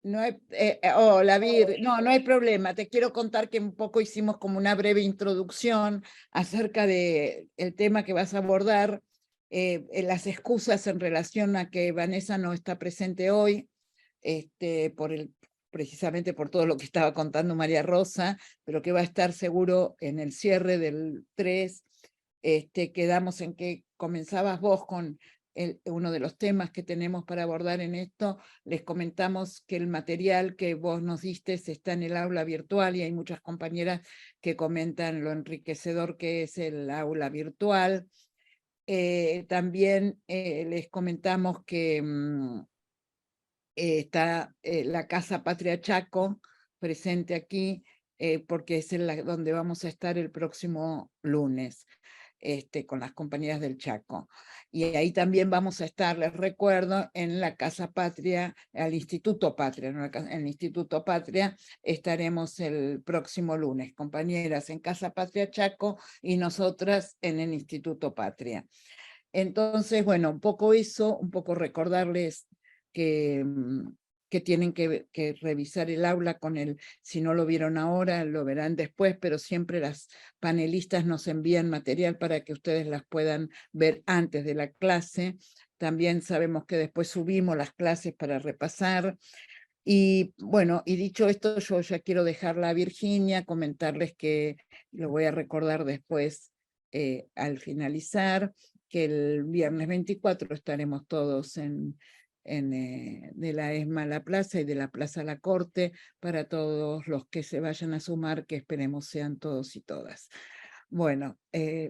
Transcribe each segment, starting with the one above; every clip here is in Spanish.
No hay, hola, Vir. No hay problema. Te quiero contar que un poco hicimos como una breve introducción acerca del tema que vas a abordar, las excusas en relación a que Vanessa no está presente hoy, precisamente por todo lo que estaba contando María Rosa, pero que va a estar seguro en el cierre del 3. Quedamos en que comenzabas vos con uno de los temas que tenemos para abordar en esto. Les comentamos que el material que vos nos diste está en el aula virtual y hay muchas compañeras que comentan lo enriquecedor que es el aula virtual. También les comentamos que está la Casa Patria Chaco presente aquí, porque es donde vamos a estar el próximo lunes. Con las compañeras del Chaco. Y ahí también vamos a estar, les recuerdo, en la Casa Patria, al Instituto Patria, en el Instituto Patria estaremos el próximo lunes, compañeras en Casa Patria Chaco y nosotras en el Instituto Patria. Entonces, bueno, un poco eso, un poco recordarles que tienen que revisar el aula con si no lo vieron ahora, lo verán después, pero siempre las panelistas nos envían material para que ustedes las puedan ver antes de la clase. También sabemos que después subimos las clases para repasar. Y bueno, y dicho esto, yo ya quiero dejarla a Virginia, comentarles que lo voy a recordar después al finalizar, que el viernes 24 estaremos todos de la ESMA a la plaza y de la plaza a la corte, para todos los que se vayan a sumar, que esperemos sean todos y todas. Bueno,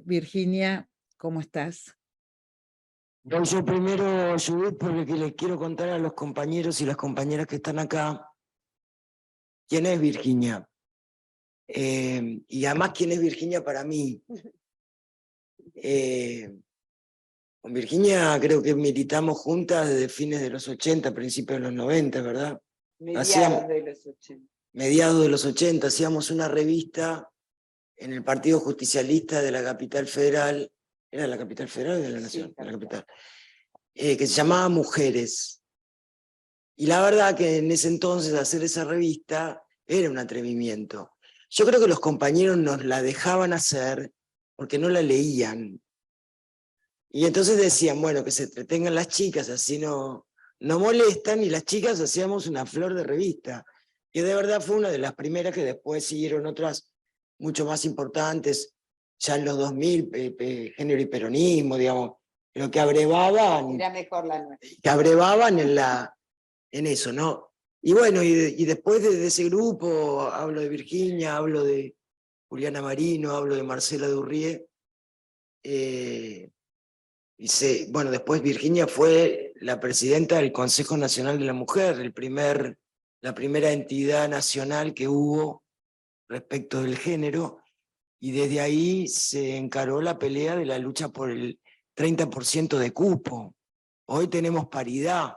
Virginia, ¿cómo estás? Yo primero, Judith, porque les quiero contar a los compañeros y las compañeras que están acá quién es Virginia. Y además quién es Virginia para mí. Con Virginia creo que militamos juntas desde fines de los 80, principios de los 90, ¿verdad? Mediados de los 80. Mediados de los 80, hacíamos una revista en el Partido Justicialista de la Capital Federal. ¿Era de la Capital Federal o de la Nación? Sí, de la Capital. Que se llamaba Mujeres. Y la verdad que en ese entonces hacer esa revista era un atrevimiento. Yo creo que los compañeros nos la dejaban hacer porque no la leían. Y entonces decían, bueno, que se entretengan las chicas, así no molestan, y las chicas hacíamos una flor de revista, que de verdad fue una de las primeras, que después siguieron otras mucho más importantes, ya en los 2000, Género y Peronismo, digamos, pero que abrevaban. Era mejor la nuestra. Que abrevaban en eso, ¿no? Y bueno, y después de ese grupo, hablo de Virginia, hablo de Juliana Marino, hablo de Marcela Durrié. Bueno, después Virginia fue la presidenta del Consejo Nacional de la Mujer, la primera entidad nacional que hubo respecto del género, y desde ahí se encaró la pelea de la lucha por el 30% de cupo. Hoy tenemos paridad,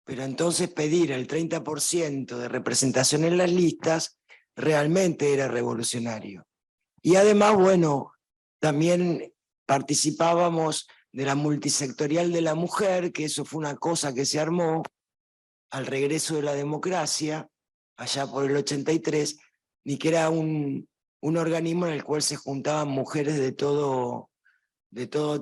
pero entonces pedir el 30% de representación en las listas realmente era revolucionario. Y además, bueno, también participábamos de la multisectorial de la mujer, que eso fue una cosa que se armó al regreso de la democracia, allá por el 83, y que era un organismo en el cual se juntaban mujeres de todo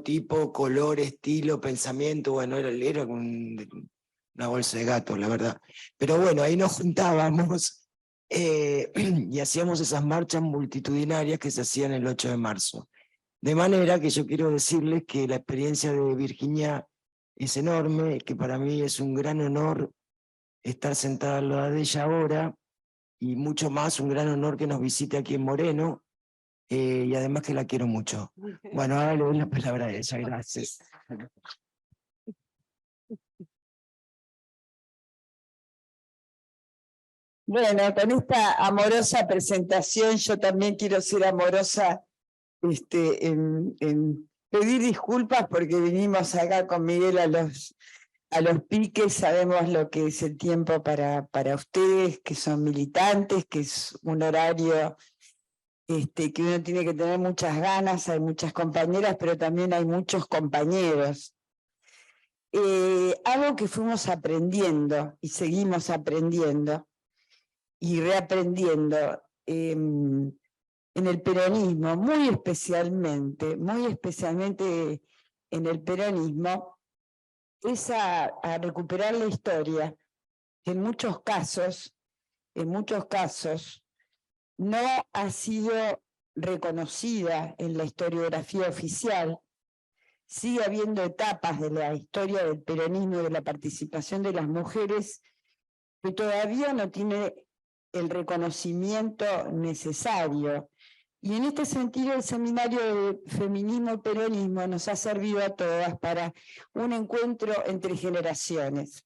tipo, color, estilo, pensamiento. Bueno, era una bolsa de gato, la verdad. Pero bueno, ahí nos juntábamos y hacíamos esas marchas multitudinarias que se hacían el 8 de marzo. De manera que yo quiero decirles que la experiencia de Virginia es enorme, que para mí es un gran honor estar sentada al lado de ella ahora, y mucho más un gran honor que nos visite aquí en Moreno, y además que la quiero mucho. Bueno, ahora le doy la palabra a ella, gracias. Bueno, con esta amorosa presentación yo también quiero ser amorosa en pedir disculpas, porque vinimos acá con Miguel a los piques. Sabemos lo que es el tiempo para ustedes, que son militantes, que es un horario que uno tiene que tener muchas ganas. Hay muchas compañeras, pero también hay muchos compañeros. algo que fuimos aprendiendo y seguimos aprendiendo y reaprendiendo en el peronismo, muy especialmente en el peronismo, es a recuperar la historia, que en muchos casos, no ha sido reconocida en la historiografía oficial. Sigue habiendo etapas de la historia del peronismo y de la participación de las mujeres que todavía no tiene el reconocimiento necesario. Y en este sentido el seminario de feminismo y peronismo nos ha servido a todas para un encuentro entre generaciones.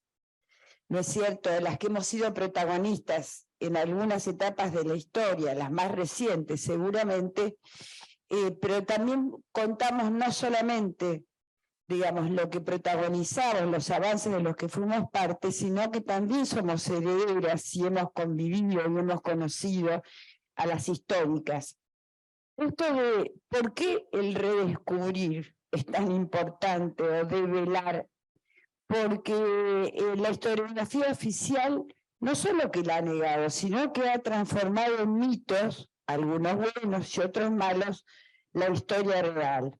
¿No es cierto? Las que hemos sido protagonistas en algunas etapas de la historia, las más recientes seguramente, pero también contamos no solamente, digamos, lo que protagonizamos, los avances de los que fuimos parte, sino que también somos herederas y hemos convivido y hemos conocido a las históricas. Esto de por qué el redescubrir es tan importante o develar, porque la historiografía oficial no solo que la ha negado, sino que ha transformado en mitos, algunos buenos y otros malos, la historia real.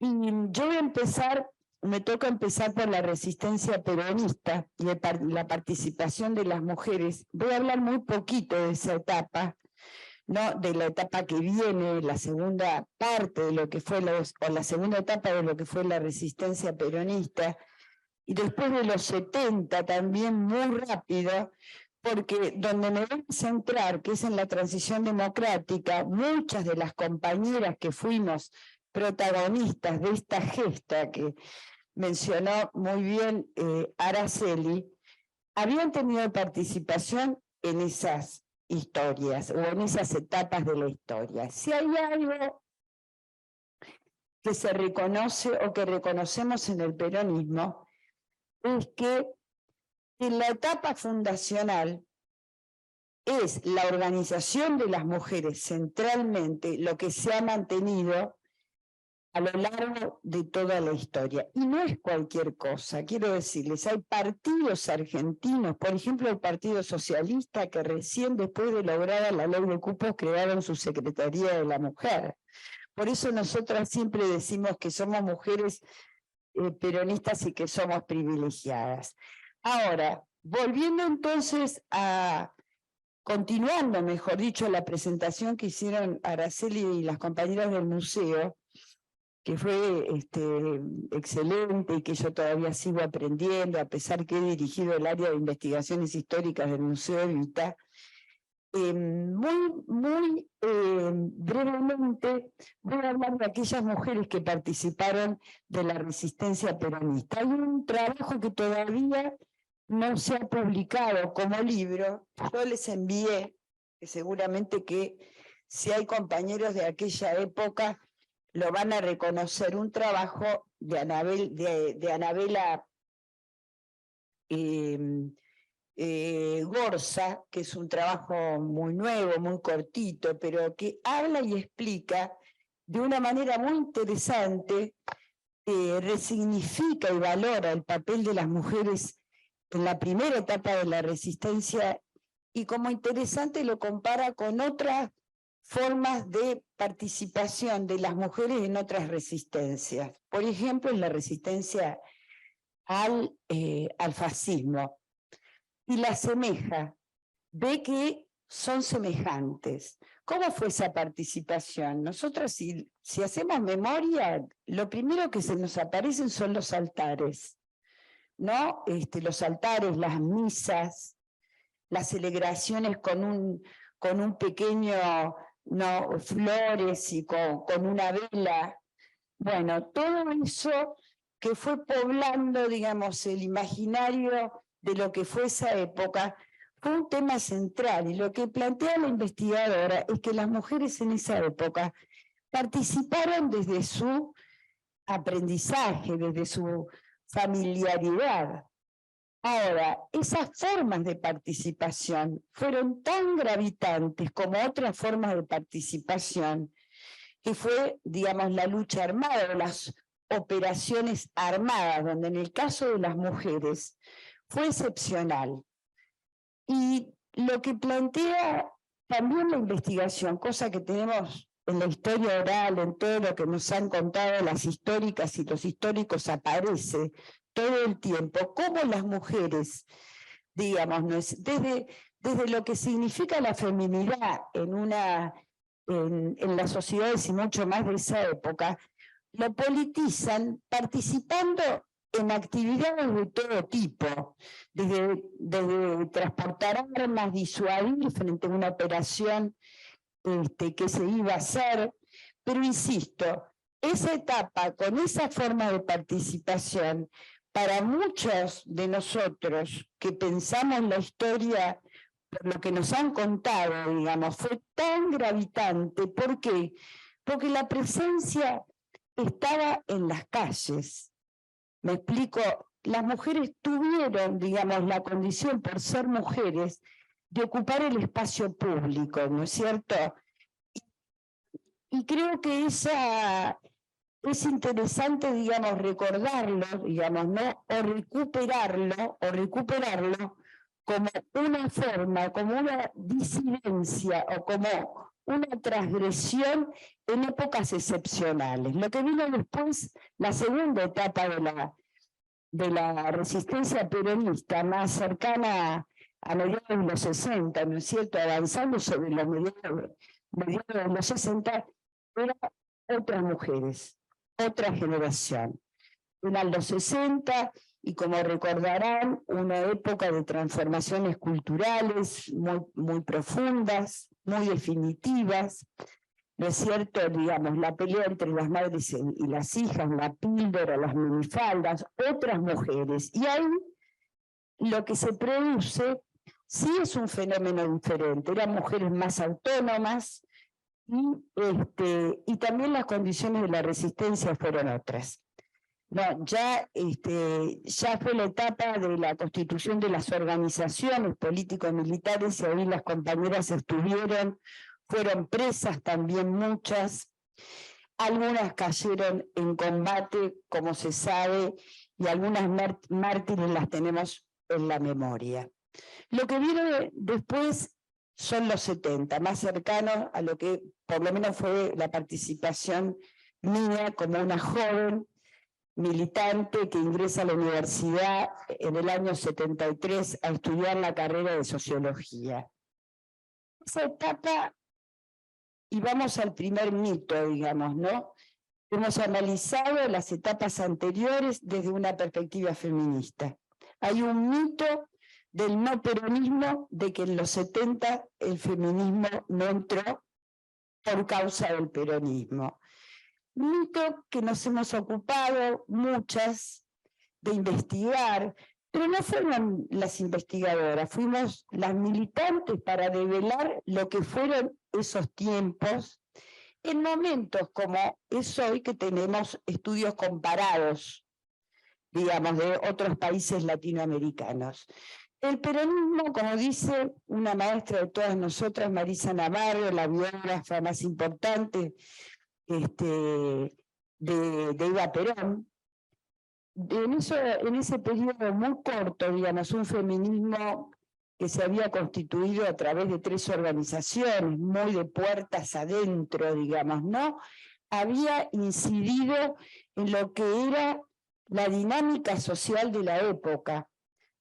Y yo voy a empezar, me toca empezar por la resistencia peronista y la participación de las mujeres. Voy a hablar muy poquito de esa etapa, ¿no? De la etapa que viene, la segunda parte de lo que fue, o la segunda etapa de lo que fue la resistencia peronista, y después de los 70 también muy rápido, porque donde me voy a centrar, que es en la transición democrática, muchas de las compañeras que fuimos protagonistas de esta gesta que mencionó muy bien Araceli, habían tenido participación en esas historias o en esas etapas de la historia. Si hay algo que se reconoce o que reconocemos en el peronismo, es que en la etapa fundacional es la organización de las mujeres centralmente lo que se ha mantenido a lo largo de toda la historia. Y no es cualquier cosa, quiero decirles, hay partidos argentinos, por ejemplo el Partido Socialista, que recién después de lograda la ley de cupos crearon su Secretaría de la Mujer. Por eso nosotras siempre decimos que somos mujeres peronistas y que somos privilegiadas. Ahora, volviendo entonces continuando, mejor dicho, la presentación que hicieron Araceli y las compañeras del museo, que fue excelente y que yo todavía sigo aprendiendo, a pesar que he dirigido el área de investigaciones históricas del Museo Evita, muy brevemente voy a hablar de aquellas mujeres que participaron de la resistencia peronista. Hay un trabajo que todavía no se ha publicado como libro, yo les envié, que seguramente que si hay compañeros de aquella época lo van a reconocer, un trabajo de Anabela Gorza, que es un trabajo muy nuevo, muy cortito, pero que habla y explica de una manera muy interesante, resignifica y valora el papel de las mujeres en la primera etapa de la resistencia y como interesante lo compara con otras formas de participación de las mujeres en otras resistencias. Por ejemplo, en la resistencia al fascismo. Y la asemeja, ve que son semejantes. ¿Cómo fue esa participación? Nosotros, si hacemos memoria, lo primero que se nos aparecen son los altares, ¿no? Los altares, las misas, las celebraciones con un pequeño, ¿no? Flores y con una vela. Bueno, todo eso que fue poblando, digamos, el imaginario de lo que fue esa época, fue un tema central, y lo que plantea la investigadora es que las mujeres en esa época participaron desde su aprendizaje, desde su familiaridad. Ahora, esas formas de participación fueron tan gravitantes como otras formas de participación, que fue, digamos, la lucha armada operaciones armadas, donde en el caso de las mujeres fue excepcional. Y lo que plantea también la investigación, cosa que tenemos en la historia oral, en todo lo que nos han contado las históricas y los históricos, aparece todo el tiempo, cómo las mujeres, digamos, desde lo que significa la feminidad en las sociedades y mucho más de esa época, lo politizan participando en actividades de todo tipo, desde transportar armas, disuadir frente a una operación que se iba a hacer, pero insisto, esa etapa con esa forma de participación, para muchos de nosotros que pensamos la historia por lo que nos han contado, digamos, fue tan gravitante. ¿Por qué? Porque la presencia estaba en las calles. Me explico, las mujeres tuvieron, digamos, la condición por ser mujeres de ocupar el espacio público, ¿no es cierto? Y creo que es interesante, digamos, recordarlo, digamos, ¿no? O recuperarlo como una forma, como una disidencia o como una transgresión en épocas excepcionales. Lo que vino después, la segunda etapa de la resistencia peronista, más cercana a mediados de los 60, ¿no es cierto?, avanzando sobre los mediados de los 60, eran otras mujeres, otra generación. Eran los 60, y como recordarán, una época de transformaciones culturales muy profundas, muy definitivas, ¿no es cierto? Digamos, la pelea entre las madres y las hijas, la píldora, las minifaldas, otras mujeres. Y ahí lo que se produce sí es un fenómeno diferente. Eran mujeres más autónomas y también las condiciones de la resistencia fueron otras. No, ya fue la etapa de la constitución de las organizaciones político-militares y ahí las compañeras fueron presas también muchas, algunas cayeron en combate, como se sabe, y algunas mártires las tenemos en la memoria. Lo que viene después son los 70, más cercanos a lo que por lo menos fue la participación mía como una joven militante que ingresa a la universidad en el año 73 a estudiar la carrera de sociología. Esa etapa, y vamos al primer mito, digamos, ¿no? Hemos analizado las etapas anteriores desde una perspectiva feminista. Hay un mito del no peronismo, de que en los 70 el feminismo no entró por causa del peronismo. Mito que nos hemos ocupado muchas de investigar, pero no fueron las investigadoras, fuimos las militantes para develar lo que fueron esos tiempos en momentos como es hoy, que tenemos estudios comparados, digamos, de otros países latinoamericanos. El peronismo, como dice una maestra de todas nosotras, Marisa Navarro, la biógrafa más importante de Eva Perón, en ese periodo muy corto, digamos, un feminismo que se había constituido a través de 3 organizaciones, muy de puertas adentro, digamos, ¿no? Había incidido en lo que era la dinámica social de la época,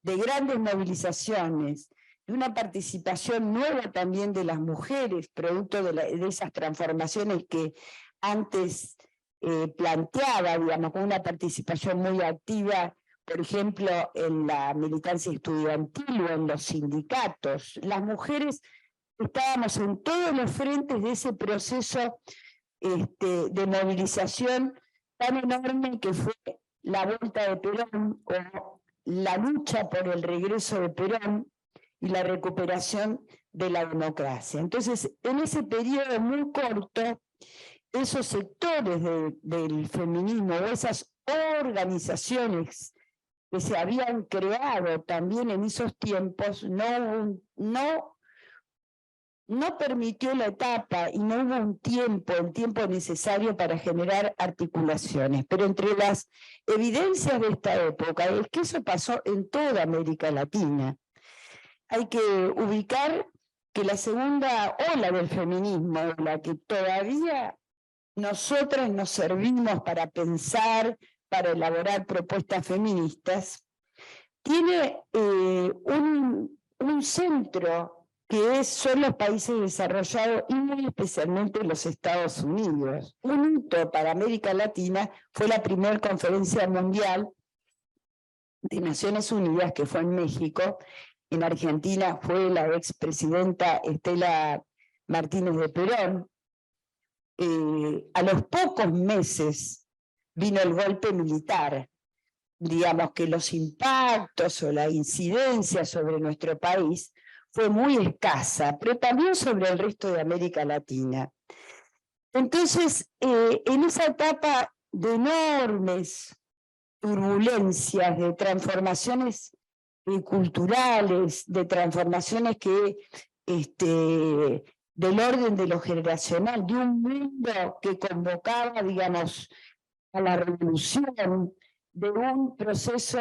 de grandes movilizaciones, de una participación nueva también de las mujeres, producto de esas transformaciones que antes planteaba, digamos, con una participación muy activa, por ejemplo, en la militancia estudiantil o en los sindicatos. Las mujeres estábamos en todos los frentes de ese proceso de movilización tan enorme que fue la vuelta de Perón o la lucha por el regreso de Perón y la recuperación de la democracia. Entonces, en ese periodo muy corto, esos sectores del feminismo o esas organizaciones que se habían creado también en esos tiempos, no no permitió la etapa y no hubo el tiempo necesario para generar articulaciones. Pero entre las evidencias de esta época es que eso pasó en toda América Latina. Hay que ubicar que la segunda ola del feminismo, la que todavía nosotras nos servimos para pensar, para elaborar propuestas feministas, tiene un centro que son los países desarrollados y muy especialmente los Estados Unidos. Un hito para América Latina fue la primera conferencia mundial de Naciones Unidas, que fue en México. En Argentina fue la expresidenta Estela Martínez de Perón. A los pocos meses vino el golpe militar. Digamos que los impactos o la incidencia sobre nuestro país fue muy escasa, pero también sobre el resto de América Latina. Entonces, en esa etapa de enormes turbulencias, de transformaciones culturales, de transformaciones que del orden de lo generacional, de un mundo que convocaba, digamos, a la revolución, de un proceso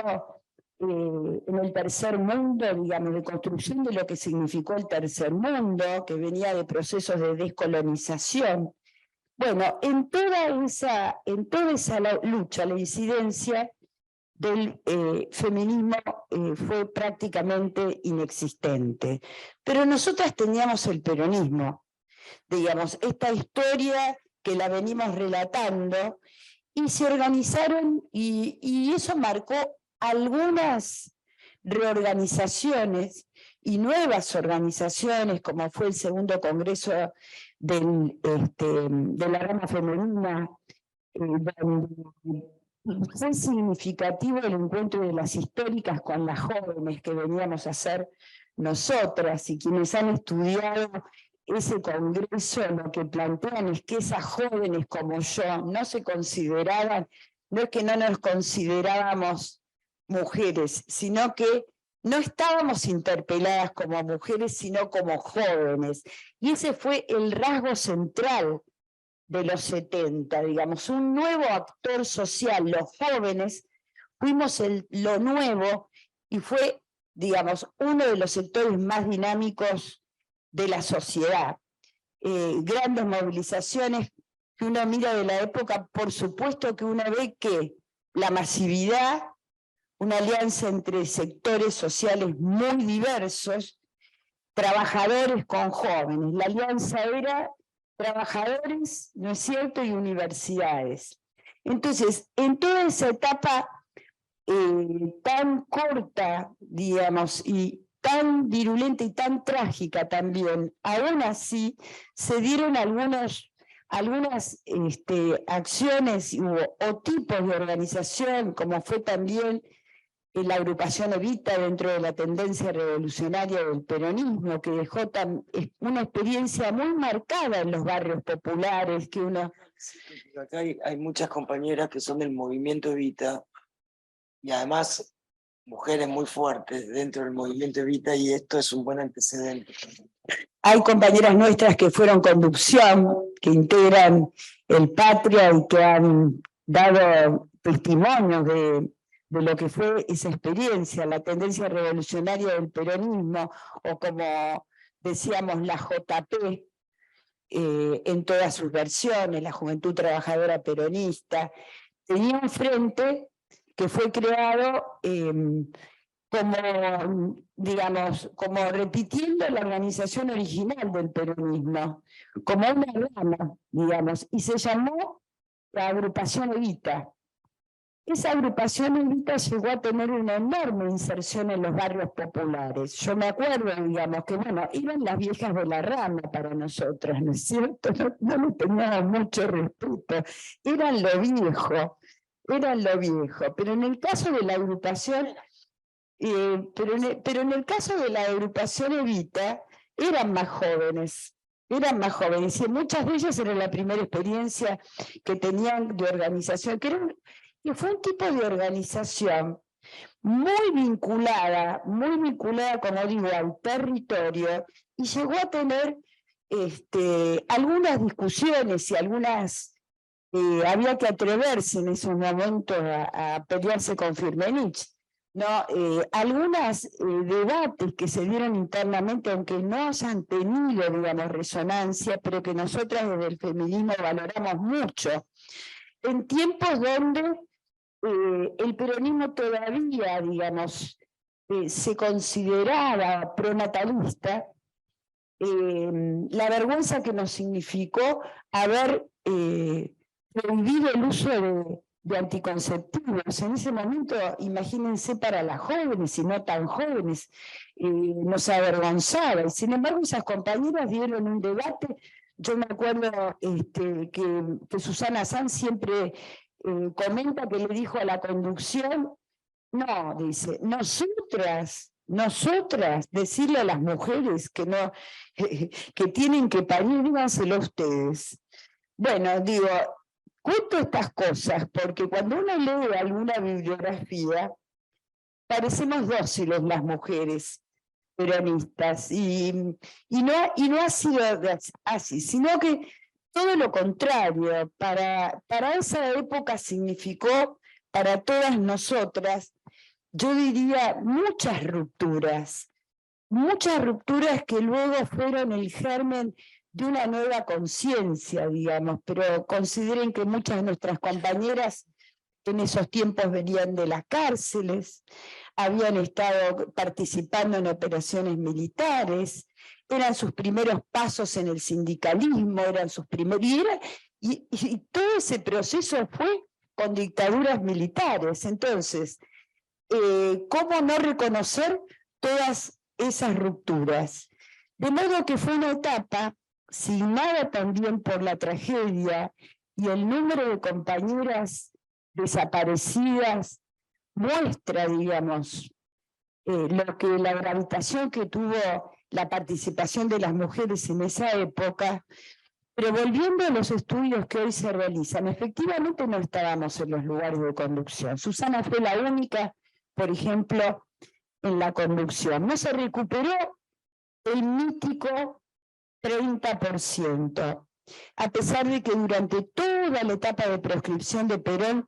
en el tercer mundo, digamos, de construcción de lo que significó el tercer mundo, que venía de procesos de descolonización. Bueno, en toda esa lucha, la incidencia del feminismo fue prácticamente inexistente. Pero nosotras teníamos el peronismo, digamos, esta historia que la venimos relatando, y se organizaron, y eso marcó algunas reorganizaciones y nuevas organizaciones, como fue el segundo congreso de la rama femenina, donde fue significativo el encuentro de las históricas con las jóvenes que veníamos a hacer nosotras, y quienes han estudiado ese congreso lo que plantean es que esas jóvenes como yo no se consideraban, no es que no nos considerábamos mujeres, sino que no estábamos interpeladas como mujeres, sino como jóvenes. Y ese fue el rasgo central de los 70, digamos, un nuevo actor social, los jóvenes, fuimos lo nuevo y fue, digamos, uno de los sectores más dinámicos de la sociedad. Grandes movilizaciones que uno mira de la época, por supuesto que uno ve que la masividad, una alianza entre sectores sociales muy diversos, trabajadores con jóvenes. La alianza era trabajadores, ¿no es cierto?, y universidades. Entonces, en toda esa etapa tan corta, digamos, y tan virulenta y tan trágica también, aún así se dieron algunas acciones o tipos de organización, como fue también la agrupación Evita dentro de la tendencia revolucionaria del peronismo, que dejó una experiencia muy marcada en los barrios populares, que uno... Acá hay muchas compañeras que son del movimiento Evita, y además mujeres muy fuertes dentro del movimiento Evita, y esto es un buen antecedente. Hay compañeras nuestras que fueron conducción, que integran el Patria y que han dado testimonios de lo que fue esa experiencia, la tendencia revolucionaria del peronismo, o como decíamos, la JP, en todas sus versiones, la Juventud Trabajadora Peronista. Tenía un frente que fue creado como, digamos, como repitiendo la organización original del peronismo, como una rama, digamos, y se llamó la agrupación Evita. Esa agrupación Evita llegó a tener una enorme inserción en los barrios populares. Yo me acuerdo, digamos, que bueno, eran las viejas de la rama para nosotras, ¿no es cierto? No le teníamos mucho respeto, eran lo viejo, pero en el caso de la agrupación, pero en el caso de la agrupación Evita, eran más jóvenes, y muchas de ellas era la primera experiencia que tenían de organización, que fue un tipo de organización muy vinculada, como digo, al territorio, y llegó a tener algunas discusiones y algunas, había que atreverse en esos momentos a pelearse con Firmenich, ¿no? Algunos debates que se dieron internamente, aunque no hayan tenido, digamos, resonancia, pero que nosotras desde el feminismo valoramos mucho, en tiempos donde el peronismo todavía, digamos, se consideraba pronatalista, la vergüenza que nos significó haber prohibido el uso de anticonceptivos. En ese momento, imagínense, para las jóvenes y no tan jóvenes, nos avergonzaba. Y sin embargo, esas compañeras dieron un debate. Yo me acuerdo que Susana Sanz siempre comenta que le dijo a la conducción, no, dice, nosotras, decirle a las mujeres que no, que tienen que parir, díganselo ustedes. Bueno, digo, cuento estas cosas porque cuando uno lee alguna bibliografía, parecemos dóciles las mujeres peronistas, y no ha sido así, sino que todo lo contrario. Para esa época significó para todas nosotras, yo diría, muchas rupturas que luego fueron el germen de una nueva conciencia, digamos, pero consideren que muchas de nuestras compañeras en esos tiempos venían de las cárceles, habían estado participando en operaciones militares, eran sus primeros pasos en el sindicalismo, eran sus primeros, y todo ese proceso fue con dictaduras militares. Entonces, ¿cómo no reconocer todas esas rupturas? De modo que fue una etapa signada también por la tragedia, y el número de compañeras desaparecidas muestra, digamos, la gravitación que tuvo la participación de las mujeres en esa época. Pero volviendo a los estudios que hoy se realizan, efectivamente no estábamos en los lugares de conducción. Susana fue la única, por ejemplo, en la conducción. No se recuperó el mítico 30%, a pesar de que durante toda la etapa de proscripción de Perón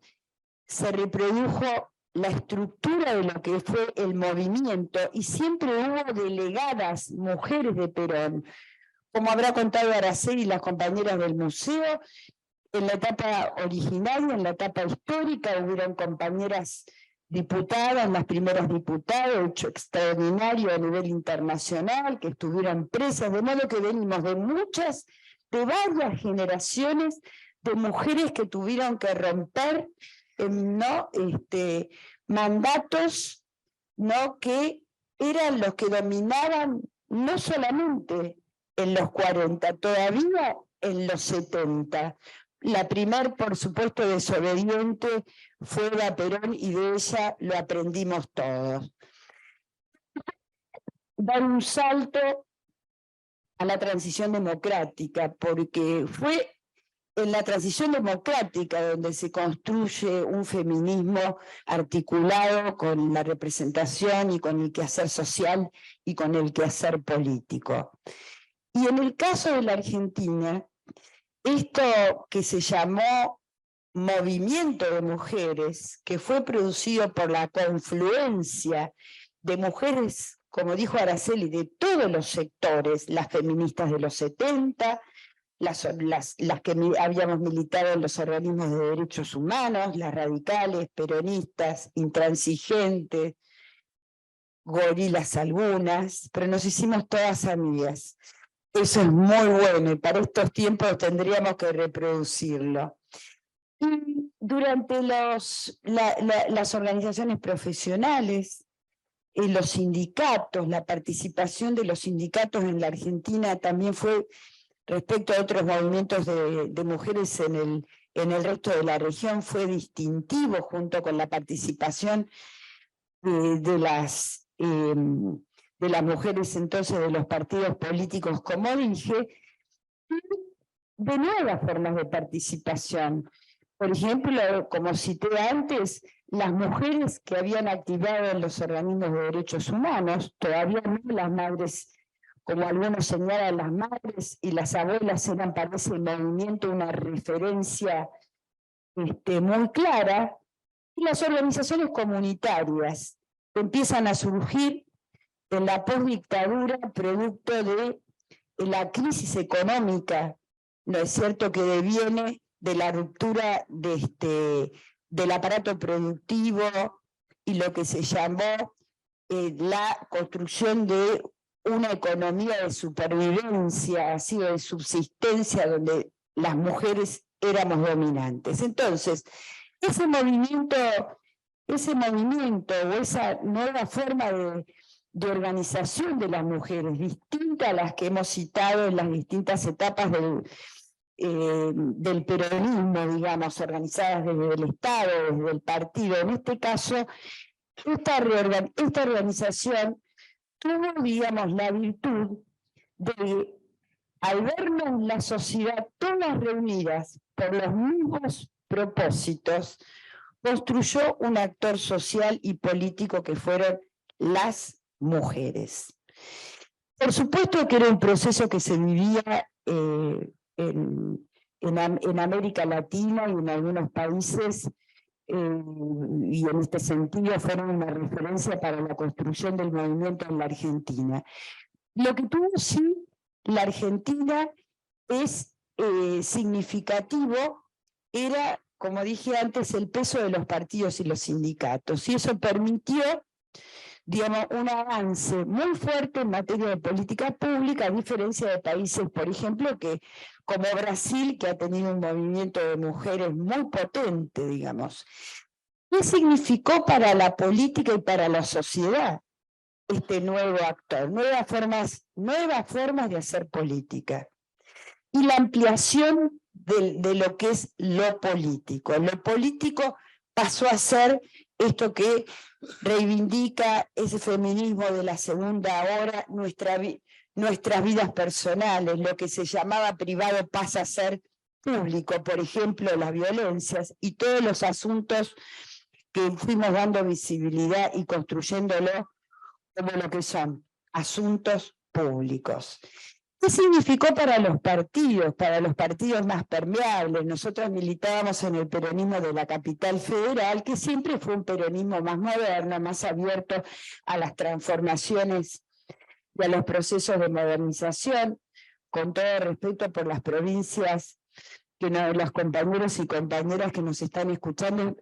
se reprodujo la estructura de lo que fue el movimiento, y siempre hubo delegadas mujeres de Perón, como habrá contado Araceli y las compañeras del museo. En la etapa originaria, en la etapa histórica, hubieron compañeras diputadas, las primeras diputadas, hecho extraordinario a nivel internacional, que estuvieron presas, de modo que venimos de varias generaciones de mujeres que tuvieron que romper mandatos, ¿no?, que eran los que dominaban no solamente en los 40, todavía en los 70. La primer, por supuesto, desobediente fue Eva Perón, y de ella lo aprendimos todos. Dar un salto a la transición democrática, porque fue en la transición democrática donde se construye un feminismo articulado con la representación y con el quehacer social y con el quehacer político. Y en el caso de la Argentina, esto que se llamó movimiento de mujeres, que fue producido por la confluencia de mujeres, como dijo Araceli, de todos los sectores, las feministas de los 70, las que habíamos militado en los organismos de derechos humanos, las radicales, peronistas, intransigentes, gorilas algunas, pero nos hicimos todas amigas. Eso es muy bueno, y para estos tiempos tendríamos que reproducirlo. Y durante las organizaciones profesionales, los sindicatos, la participación de los sindicatos en la Argentina también fue, respecto a otros movimientos de mujeres en el resto de la región, fue distintivo, junto con la participación de las mujeres entonces de los partidos políticos, como dije, de nuevas formas de participación. Por ejemplo, como cité antes, las mujeres que habían activado en los organismos de derechos humanos, todavía no las madres como algunos señalan, las madres y las abuelas eran para ese movimiento una referencia muy clara, y las organizaciones comunitarias que empiezan a surgir en la postdictadura producto de la crisis económica, ¿no es cierto?, que deviene de la ruptura del aparato productivo y lo que se llamó la construcción de una economía de supervivencia, así de subsistencia, donde las mujeres éramos dominantes. Entonces, ese movimiento o esa nueva forma de organización de las mujeres, distinta a las que hemos citado en las distintas etapas del peronismo, digamos, organizadas desde el Estado, desde el partido. En este caso, esta organización tuvo, digamos, la virtud de, al vernos la sociedad todas reunidas por los mismos propósitos, construyó un actor social y político que fueron las mujeres. Por supuesto que era un proceso que se vivía en América Latina y en algunos países, y en este sentido fueron una referencia para la construcción del movimiento en la Argentina. Lo que tuvo sí la Argentina es significativo, era, como dije antes, el peso de los partidos y los sindicatos, y eso permitió, digamos, un avance muy fuerte en materia de política pública, a diferencia de países, por ejemplo, como Brasil, que ha tenido un movimiento de mujeres muy potente, digamos. ¿Qué significó para la política y para la sociedad este nuevo actor? Nuevas formas de hacer política. Y la ampliación de lo que es lo político. Lo político pasó a ser esto que reivindica ese feminismo de la segunda hora, nuestras vidas personales, lo que se llamaba privado pasa a ser público, por ejemplo, las violencias y todos los asuntos que fuimos dando visibilidad y construyéndolo como lo que son asuntos públicos. ¿Qué significó para los partidos más permeables? Nosotros militábamos en el peronismo de la capital federal, que siempre fue un peronismo más moderno, más abierto a las transformaciones y a los procesos de modernización, con todo respeto por las provincias, los compañeros y compañeras que nos están escuchando,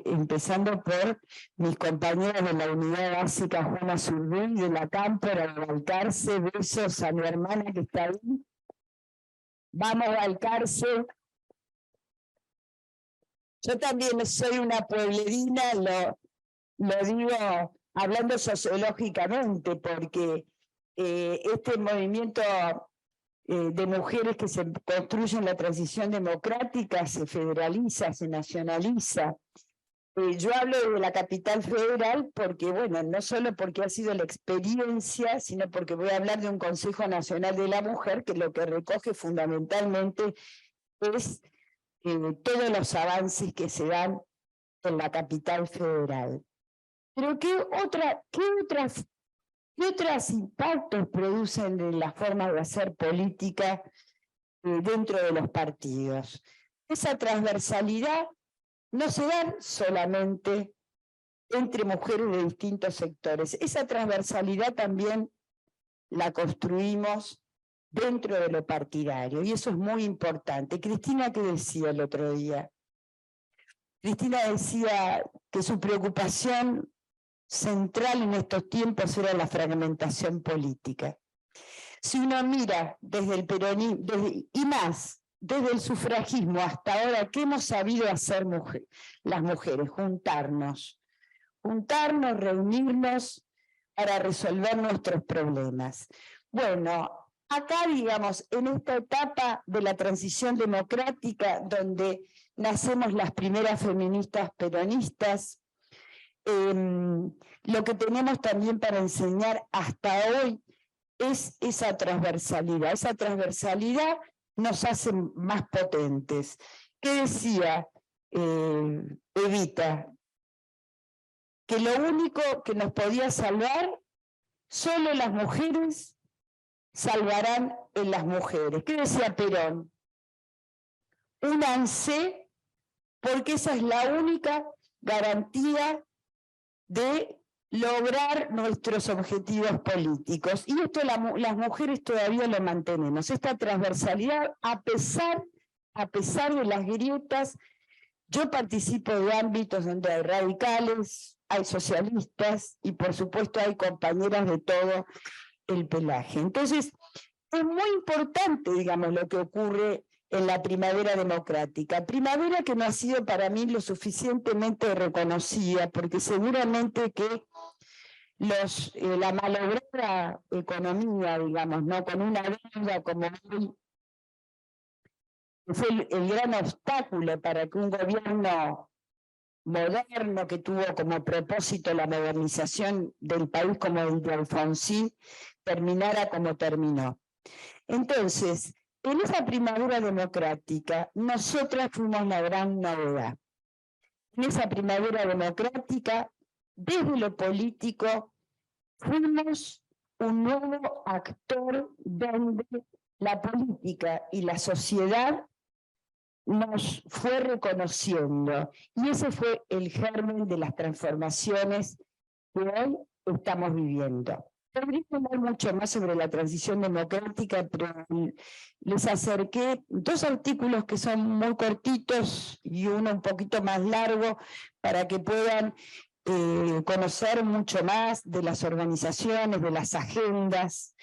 empezando por mis compañeras de la Unidad Básica Juana Zurduy, de la Cámpora, de Balcarce. Besos a mi hermana que está ahí. Vamos, Balcarce. Yo también soy una pueblerina, lo digo hablando sociológicamente, porque este movimiento de mujeres que se construyen la transición democrática, se federaliza, se nacionaliza. Yo hablo de la capital federal porque, bueno, no solo porque ha sido la experiencia, sino porque voy a hablar de un Consejo Nacional de la Mujer que lo que recoge fundamentalmente es todos los avances que se dan en la capital federal. Pero ¿qué otros impactos producen en la forma de hacer política dentro de los partidos? Esa transversalidad no se da solamente entre mujeres de distintos sectores, esa transversalidad también la construimos dentro de lo partidario, y eso es muy importante. Cristina, ¿qué decía el otro día? Cristina decía que su preocupación central en estos tiempos era la fragmentación política. Si uno mira desde el peronismo, y más, desde el sufragismo hasta ahora, ¿qué hemos sabido hacer las mujeres? Juntarnos, reunirnos para resolver nuestros problemas. Bueno, acá, digamos, en esta etapa de la transición democrática, donde nacemos las primeras feministas peronistas, lo que tenemos también para enseñar hasta hoy es esa transversalidad. Esa transversalidad nos hace más potentes. ¿Qué decía Evita? Que lo único que nos podía salvar, solo las mujeres salvarán en las mujeres. ¿Qué decía Perón? Únanse, porque esa es la única garantía de lograr nuestros objetivos políticos. Y esto las mujeres todavía lo mantenemos, esta transversalidad a pesar de las grietas. Yo participo de ámbitos donde hay radicales, hay socialistas y por supuesto hay compañeras de todo el pelaje. Entonces, es muy importante, digamos, lo que ocurre en la primavera democrática. Primavera que no ha sido para mí lo suficientemente reconocida, porque seguramente que la malograda economía, digamos, ¿no? Con una deuda como hoy, fue el gran obstáculo para que un gobierno moderno que tuvo como propósito la modernización del país como el de Alfonsín, terminara como terminó. Entonces, en esa primavera democrática, nosotras fuimos la gran novedad. En esa primavera democrática, desde lo político, fuimos un nuevo actor donde la política y la sociedad nos fue reconociendo. Y ese fue el germen de las transformaciones que hoy estamos viviendo. Podría hablar mucho más sobre la transición democrática, pero les acerqué 2 artículos que son muy cortitos y uno un poquito más largo para que puedan conocer mucho más de las organizaciones, de las agendas.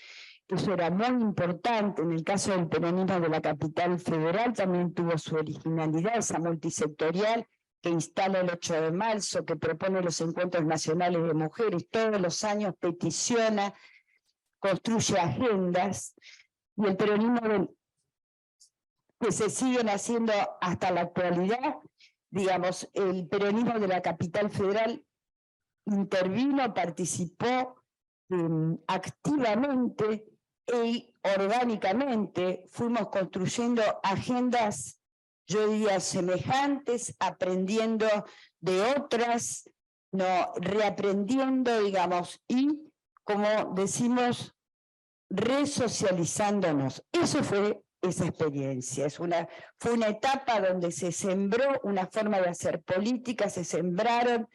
Eso era muy importante. En el caso del peronismo de la capital federal también tuvo su originalidad, esa multisectorial que instala el 8 de marzo, que propone los encuentros nacionales de mujeres, todos los años peticiona, construye agendas, y el peronismo que se siguen haciendo hasta la actualidad, digamos, el peronismo de la capital federal intervino, participó activamente y orgánicamente, fuimos construyendo agendas, yo diría, semejantes, aprendiendo de otras, no, reaprendiendo, digamos, y, como decimos, resocializándonos. Eso fue esa experiencia. Fue una etapa donde se sembró una forma de hacer política, se sembraron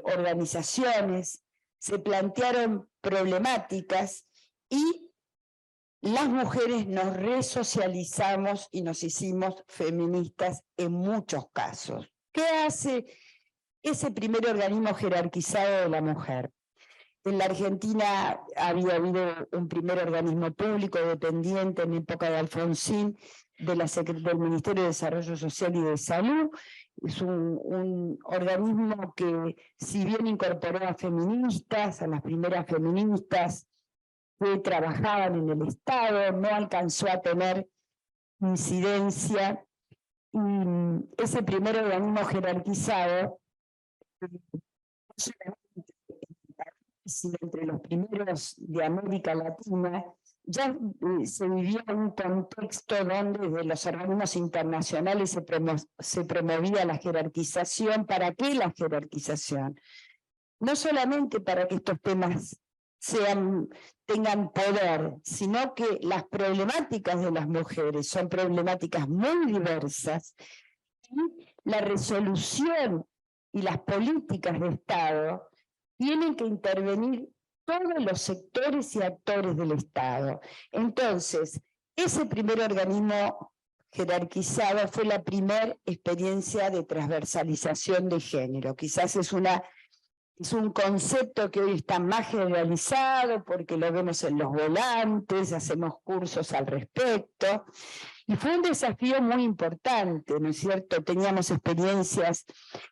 organizaciones, se plantearon problemáticas y las mujeres nos resocializamos y nos hicimos feministas en muchos casos. ¿Qué hace ese primer organismo jerarquizado de la mujer? En la Argentina había habido un primer organismo público dependiente en época de Alfonsín, del Ministerio de Desarrollo Social y de Salud. Es un organismo que, si bien incorporó a feministas, a las primeras feministas que trabajaban en el Estado, no alcanzó a tener incidencia. Y ese primer organismo jerarquizado, entre los primeros de América Latina, ya se vivía un contexto donde desde los organismos internacionales se promovía la jerarquización. ¿Para qué la jerarquización? No solamente para que estos temas tengan poder, sino que las problemáticas de las mujeres son problemáticas muy diversas y la resolución y las políticas de Estado tienen que intervenir todos los sectores y actores del Estado. Entonces, ese primer organismo jerarquizado fue la primera experiencia de transversalización de género. Quizás es un concepto que hoy está más generalizado porque lo vemos en los volantes, hacemos cursos al respecto, y fue un desafío muy importante, ¿no es cierto? Teníamos experiencias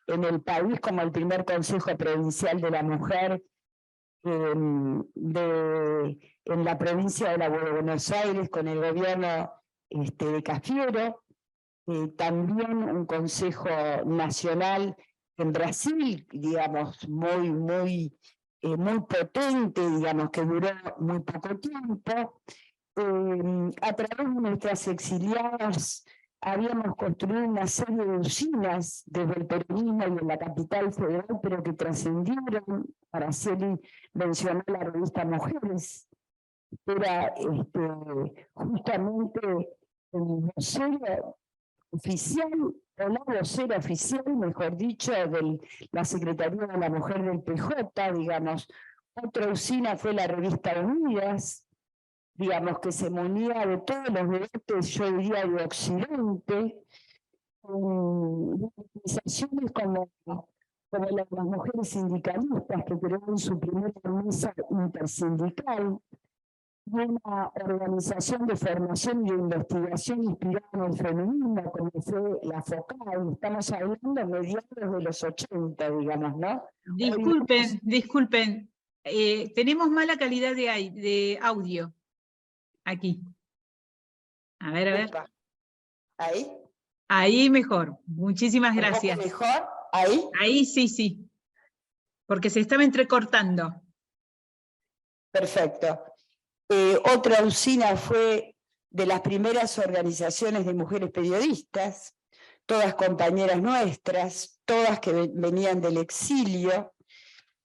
en el país como el primer Consejo Provincial de la Mujer en la provincia de Buenos Aires con el gobierno de Cafiero, también un Consejo Nacional en Brasil, digamos, muy potente, digamos, que duró muy poco tiempo. A través de nuestras exiliadas habíamos construido una serie de usinas desde el peronismo y en la capital federal, pero que trascendieron. Araceli mencionó la revista Mujeres, era justamente el vocero oficial, o la vocera oficial, mejor dicho, de la Secretaría de la Mujer del PJ, digamos. Otra usina fue la revista Unidas, digamos, que se munía de todos los debates, yo diría, de Occidente, organizaciones como las mujeres sindicalistas que crearon su primera mesa intersindical, y una organización de formación y de investigación inspirada en el feminismo, como fue la FOCAL. Estamos hablando de mediados de los 80, digamos, ¿no? Disculpen, tenemos mala calidad de audio aquí. A ver. Opa. ¿Ahí? Ahí mejor, muchísimas gracias. ¿Un poco mejor? ¿Ahí? Ahí sí, porque se estaba entrecortando. Perfecto. Otra usina fue de las primeras organizaciones de mujeres periodistas, todas compañeras nuestras, todas que venían del exilio,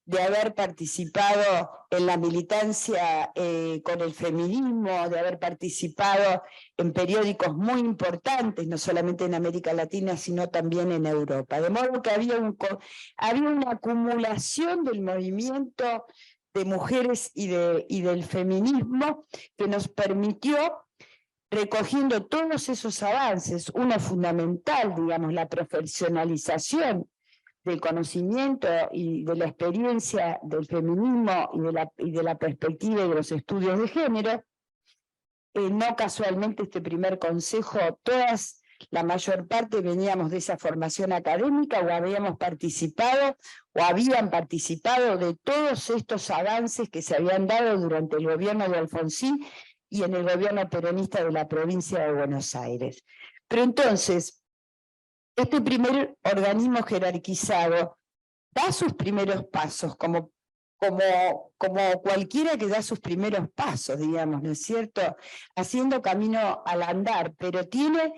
de haber participado en la militancia con el feminismo, de haber participado en periódicos muy importantes, no solamente en América Latina, sino también en Europa. De modo que había una acumulación del movimiento de mujeres y del feminismo que nos permitió, recogiendo todos esos avances, uno fundamental, digamos, la profesionalización del conocimiento y de la experiencia del feminismo y de la perspectiva y de los estudios de género. No casualmente este primer consejo, la mayor parte veníamos de esa formación académica o habían participado de todos estos avances que se habían dado durante el gobierno de Alfonsín y en el gobierno peronista de la provincia de Buenos Aires. Pero entonces, este primer organismo jerarquizado da sus primeros pasos, como cualquiera que da sus primeros pasos, digamos, ¿no es cierto? Haciendo camino al andar, pero tiene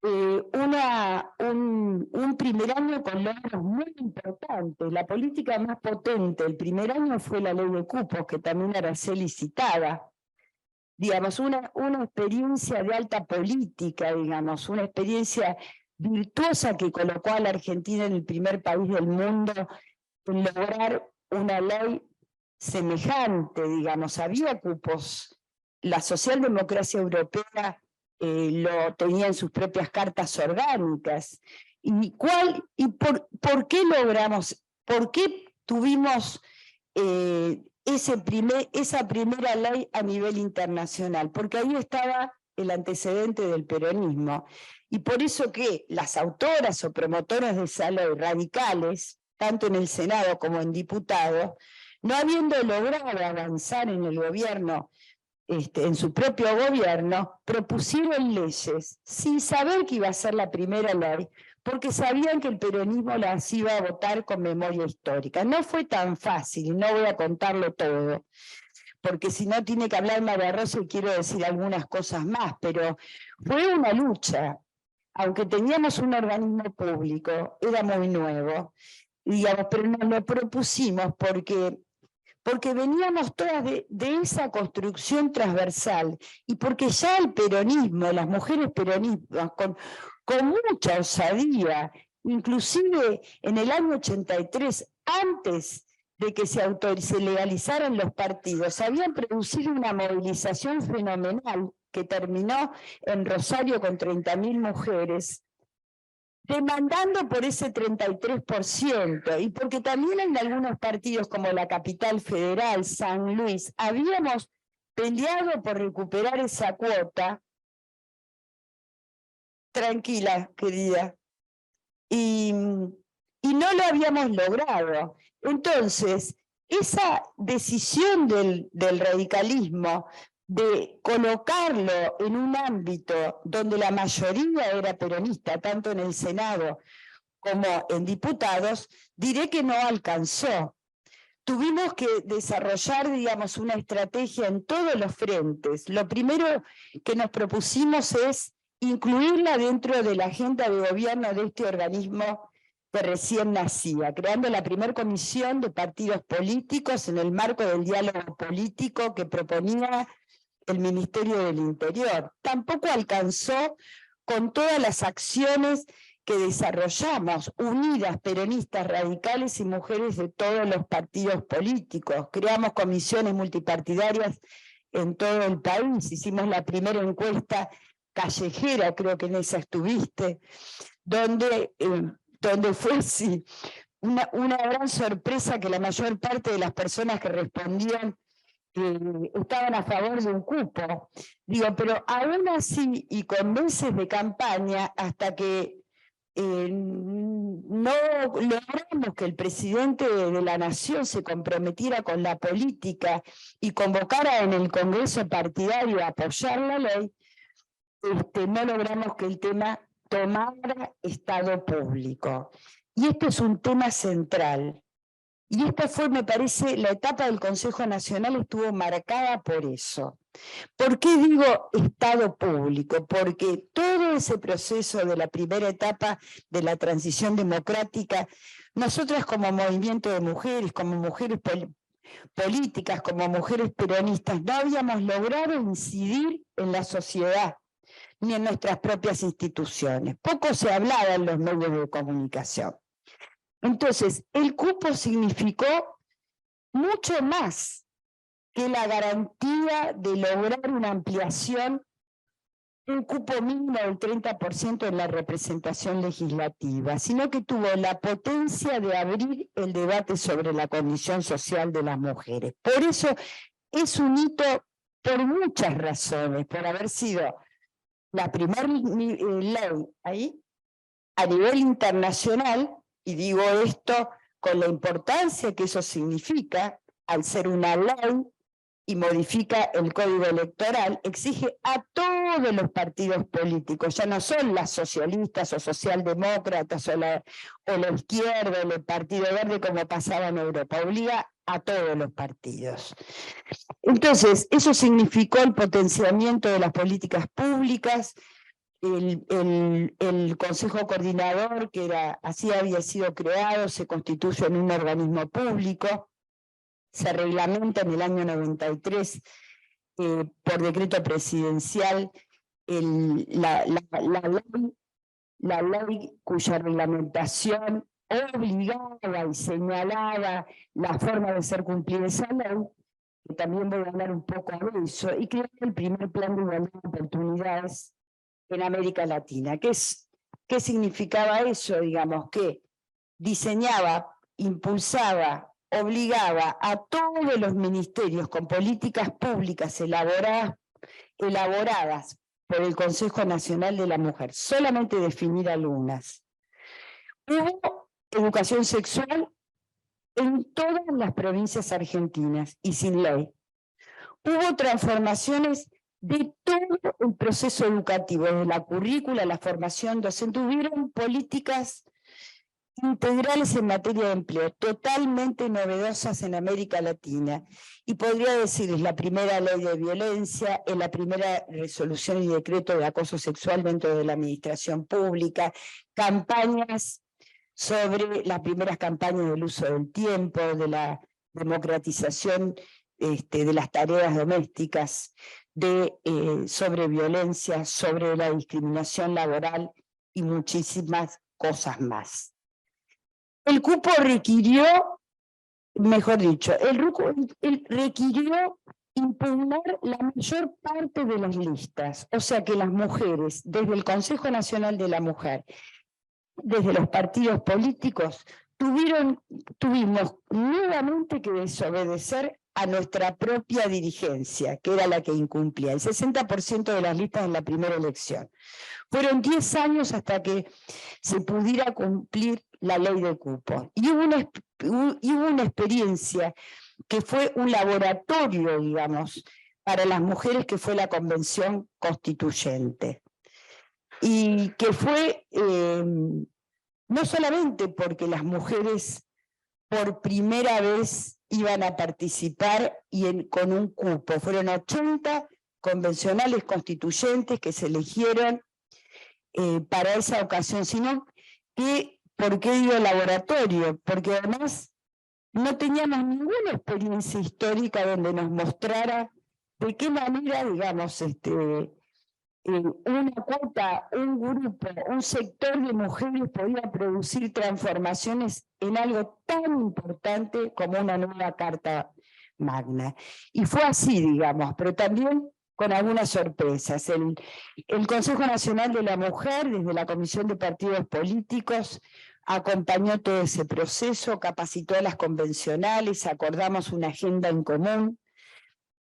un primer año con logros muy importantes. La política más potente el primer año fue la ley de cupos, que también Araceli citaba. Digamos, una experiencia de alta política, digamos, una experiencia virtuosa que colocó a la Argentina en el primer país del mundo en lograr una ley semejante, digamos. Había cupos. La socialdemocracia europea lo tenía en sus propias cartas orgánicas. ¿Por qué logramos, por qué tuvimos esa primera ley a nivel internacional? Porque ahí estaba el antecedente del peronismo. Y por eso que las autoras o promotoras de esa ley, radicales, tanto en el Senado como en diputados, no habiendo logrado avanzar en el gobierno, en su propio gobierno, propusieron leyes sin saber que iba a ser la primera ley, porque sabían que el peronismo las iba a votar con memoria histórica. No fue tan fácil, no voy a contarlo todo, porque si no tiene que hablar María Rosa y quiero decir algunas cosas más, pero fue una lucha. Aunque teníamos un organismo público, era muy nuevo, digamos, pero nos lo propusimos porque veníamos todas de esa construcción transversal y porque ya el peronismo, las mujeres peronistas, con mucha osadía, inclusive en el año 83, antes de que se legalizaran los partidos, habían producido una movilización fenomenal que terminó en Rosario con 30.000 mujeres, demandando por ese 33%, y porque también en algunos partidos como la Capital Federal, San Luis, habíamos peleado por recuperar esa cuota. Tranquila, querida. Y no lo habíamos logrado. Entonces, esa decisión del radicalismo de colocarlo en un ámbito donde la mayoría era peronista, tanto en el Senado como en diputados, diré que no alcanzó. Tuvimos que desarrollar, digamos, una estrategia en todos los frentes. Lo primero que nos propusimos es incluirla dentro de la agenda de gobierno de este organismo que recién nacía, creando la primera comisión de partidos políticos en el marco del diálogo político que proponía el Ministerio del Interior. Tampoco alcanzó con todas las acciones que desarrollamos, unidas, peronistas, radicales y mujeres de todos los partidos políticos. Creamos comisiones multipartidarias en todo el país, hicimos la primera encuesta callejera, creo que en esa estuviste, donde fue sí, una gran sorpresa que la mayor parte de las personas que respondían estaban a favor de un cupo. Digo, pero aún así, y con meses de campaña, hasta que no logramos que el presidente de la Nación se comprometiera con la política y convocara en el Congreso partidario a apoyar la ley, no logramos que el tema tomara estado público. Y esto es un tema central. Y esta fue, me parece, la etapa del Consejo Nacional estuvo marcada por eso. ¿Por qué digo estado público? Porque todo ese proceso de la primera etapa de la transición democrática, nosotras como movimiento de mujeres, como mujeres políticas, como mujeres peronistas, no habíamos logrado incidir en la sociedad ni en nuestras propias instituciones. Poco se hablaba en los medios de comunicación. Entonces, el cupo significó mucho más que la garantía de lograr una ampliación, un cupo mínimo del 30% en la representación legislativa, sino que tuvo la potencia de abrir el debate sobre la condición social de las mujeres. Por eso es un hito por muchas razones, por haber sido la primera ley ahí a nivel internacional, y digo esto con la importancia que eso significa, al ser una ley y modifica el código electoral, exige a todos los partidos políticos, ya no son las socialistas o socialdemócratas o la izquierda o el Partido Verde como pasaba en Europa, obliga a todos los partidos. Entonces, eso significó el potenciamiento de las políticas públicas. El Consejo Coordinador, que así había sido creado, se constituye en un organismo público, se reglamenta en el año 93 por decreto presidencial la ley cuya reglamentación obligaba y señalaba la forma de ser cumplida esa ley, que también voy a hablar un poco de eso, y creó el primer plan de igualdad de oportunidades en América Latina. ¿Qué significaba eso? Digamos que diseñaba, impulsaba, obligaba a todos los ministerios con políticas públicas elaboradas por el Consejo Nacional de la Mujer, solamente definir algunas. Hubo educación sexual en todas las provincias argentinas y sin ley. Hubo transformaciones de todo el proceso educativo, desde la currícula, la formación docente. Hubieron políticas integrales en materia de empleo, totalmente novedosas en América Latina. Y podría decir, es la primera ley de violencia, es la primera resolución y decreto de acoso sexual dentro de la administración pública, campañas sobre las primeras campañas del uso del tiempo, de la democratización de las tareas domésticas, sobre violencia, sobre la discriminación laboral y muchísimas cosas más. El cupo requirió, mejor dicho, requirió impugnar la mayor parte de las listas, o sea que las mujeres, desde el Consejo Nacional de la Mujer, desde los partidos políticos, tuvimos nuevamente que desobedecer a nuestra propia dirigencia, que era la que incumplía, el 60% de las listas en la primera elección. Fueron 10 años hasta que se pudiera cumplir la ley de cupo. Y hubo una experiencia que fue un laboratorio, digamos, para las mujeres, que fue la Convención Constituyente. Y que fue no solamente porque las mujeres por primera vez iban a participar con un cupo, fueron 80 convencionales constituyentes que se eligieron para esa ocasión, sino que ¿Por qué digo laboratorio? Porque además no teníamos ninguna experiencia histórica donde nos mostrara de qué manera, digamos, una cuota, un grupo, un sector de mujeres podía producir transformaciones en algo tan importante como una nueva Carta Magna. Y fue así, digamos, pero también con algunas sorpresas. El Consejo Nacional de la Mujer, desde la Comisión de Partidos Políticos, acompañó todo ese proceso, capacitó a las convencionales, acordamos una agenda en común,